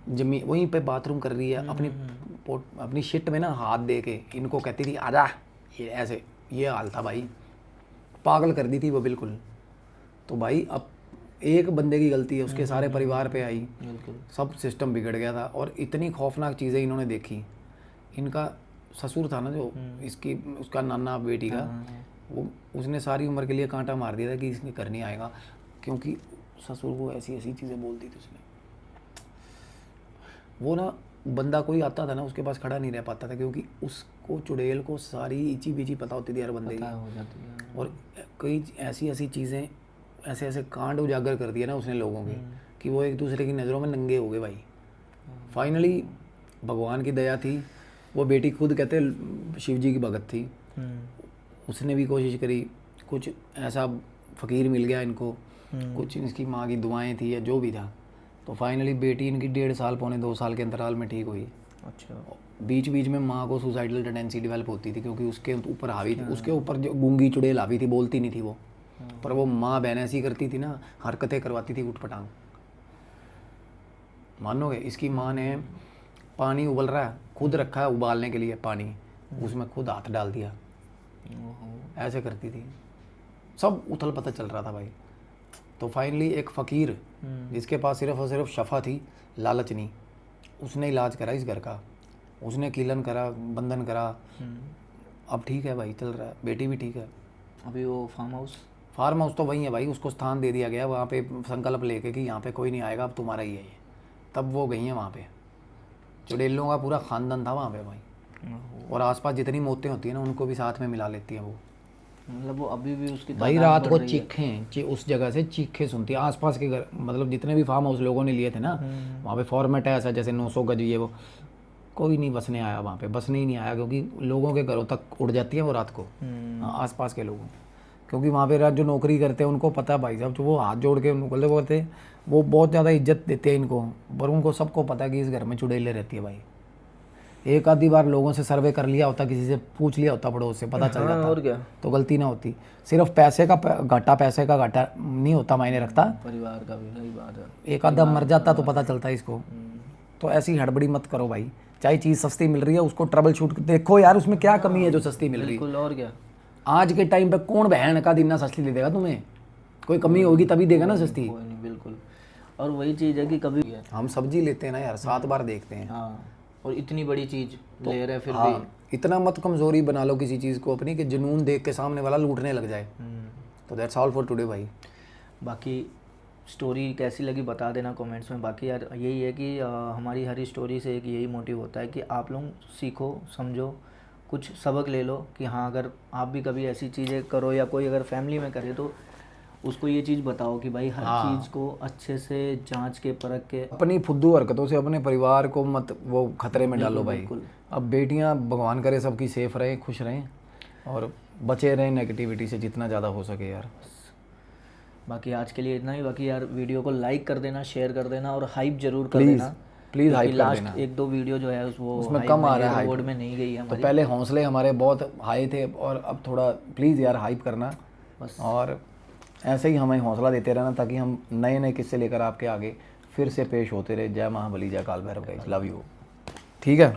जमीन वहीं पे बाथरूम कर रही है अपनी शिट में ना हाथ दे के, इनको कहती थी आजा, ये ऐसे, ये हाल था भाई, पागल कर दी थी वो बिल्कुल। तो भाई अब एक बंदे की गलती है, उसके सारे परिवार पे आई, सब सिस्टम बिगड़ गया था। और इतनी खौफनाक चीज़ें इन्होंने देखी, इनका ससुर था ना जो इसकी, उसका नाना बेटी का, वो उसने सारी उम्र के लिए कांटा मार दिया था कि इसने कर नहीं आएगा, क्योंकि ससुर को ऐसी ऐसी चीज़ें बोल दी थी उसने। वो ना बंदा कोई आता था ना उसके पास खड़ा नहीं रह पाता था, क्योंकि उसको चुड़ैल को सारी इची बीची पता होती थी हर बंदे की, हो जाती है। और कई ऐसी ऐसी चीज़ें, ऐसे ऐसे कांड उजागर कर दिए ना उसने लोगों के, कि वो एक दूसरे की नज़रों में नंगे हो गए भाई। फाइनली भगवान की दया थी, वो बेटी खुद कहते शिव जी की भगत थी, उसने भी कोशिश करी, कुछ ऐसा फ़कीर मिल गया इनको, कुछ इसकी माँ की दुआएं थी या जो भी था, तो फाइनली बेटी इनकी 1.5 साल पौने 2 साल के अंतराल में ठीक हुई। अच्छा। बीच बीच में माँ को सुसाइडल टेंडेंसी डेवलप होती थी, क्योंकि उसके ऊपर हावी थी, उसके ऊपर जो गूंगी चुड़ैल हावी थी, बोलती नहीं थी वो, पर वो माँ बहन ऐसी करती थी ना, हरकतें करवाती थी उठपटांग। मानोगे, इसकी माँ ने पानी उबल रहा है, खुद रखा है उबालने के लिए पानी, उसमें खुद हाथ डाल दिया, ऐसे करती थी, सब उथल पथल चल रहा था भाई। तो फाइनली एक फ़कीर जिसके पास सिर्फ और सिर्फ शफा थी, लालच नहीं, उसने इलाज करा इस घर का, उसने कीलन करा, बंधन करा, अब ठीक है भाई, चल रहा है, बेटी भी ठीक है। अभी वो फार्म हाउस तो वही है भाई, उसको स्थान दे दिया गया वहाँ पे, संकल्प लेके कि यहाँ पे कोई नहीं आएगा, अब तुम्हारा ही है ये, तब वो गई हैं वहाँ पे। चुड़ैलों का पूरा ख़ानदान था वहाँ पे भाई, और आसपास जितनी मौतें होती हैं ना उनको भी साथ में मिला लेती हैं वो। मतलब वो अभी भी उसकी भाई रात को चीखें उस जगह से चीखें सुनती है, आसपास के घर, मतलब जितने भी फार्म हाउस लोगों ने लिए थे ना, वहाँ पे फॉर्मेट है ऐसा जैसे 900 गज ये वो, कोई नहीं बसने आया वहाँ पे, बसने ही नहीं आया, क्योंकि लोगों के घरों तक उड़ जाती है वो रात को, आसपास के लोगों, क्योंकि वहाँ पे जो नौकरी करते हैं उनको पता है भाई साहब, जो वो हाथ जोड़ के उनको बोलते हैं, वो बहुत ज़्यादा इज्जत देते हैं इनको, पर उनको सबको पता है कि इस घर में चुड़ैलें रहती है भाई। एक आधी बार लोगों से सर्वे कर लिया होता, किसी से पूछ लिया होता, पड़ोस से पता चल जाता, और क्या, तो गलती ना होती। सिर्फ पैसे का घाटा नहीं होता, मायने रखता, परिवार का भी, सही बात है। एक आधा मर जाता तो पता चलता है इसको। तो ऐसी हड़बड़ी मत करो भाई, चाहे चीज़ सस्ती मिल रही है उसको ट्रबल शूट देखो यार, उसमें क्या कमी है जो सस्ती मिल रही है। बिल्कुल, और क्या, आज के टाइम पे कौन बहन का दिन ना सस्ती दे देगा तुम्हें, कोई कमी होगी तभी देगा ना सस्ती। कोई नहीं, बिल्कुल। और वही चीज़ है कि कभी हम सब्जी लेते हैं ना यार, 7 बार देखते हैं। हाँ, और इतनी बड़ी चीज़ ले रहे फिर हाँ, भी। इतना मत कमजोरी बना लो किसी चीज़ को अपनी, कि जुनून देख के सामने वाला लूटने लग जाए। तो दैट्स ऑल फॉर टुडे भाई। बाकी स्टोरी कैसी लगी बता देना कमेंट्स में। बाकी यार यही है कि हमारी हर स्टोरी से एक यही मोटिव होता है कि आप लोग सीखो, समझो, कुछ सबक ले लो, कि हाँ अगर आप भी कभी ऐसी चीज़ें करो या कोई अगर फैमिली में करे तो उसको ये चीज़ बताओ कि भाई हर चीज़ को अच्छे से जांच के परख के, अपनी फुद्दू हरकतों से अपने परिवार को मत वो खतरे में डालो भाई। अब बेटियां भगवान करे सबकी सेफ रहें, खुश रहें, और बचे रहें नेगेटिविटी से जितना ज़्यादा हो सके यार। बाकी आज के लिए इतना ही। बाकी यार वीडियो को लाइक कर देना, शेयर कर देना, और हाइप जरूर कर देना प्लीज़, हाइप कर लास्ट देना। 1-2 वीडियो जो है उसमें कम आ रहा है, बोर्ड में नहीं गई है तो पहले हौसले हमारे बहुत हाई थे, और अब थोड़ा प्लीज़ यार हाइप करना बस। और ऐसे ही हमें हौसला देते रहना, ताकि हम नए नए किस्से लेकर आपके आगे फिर से पेश होते रहे। जय महाबली, जय काल भैरव, गाइस, लव यू। ठीक है।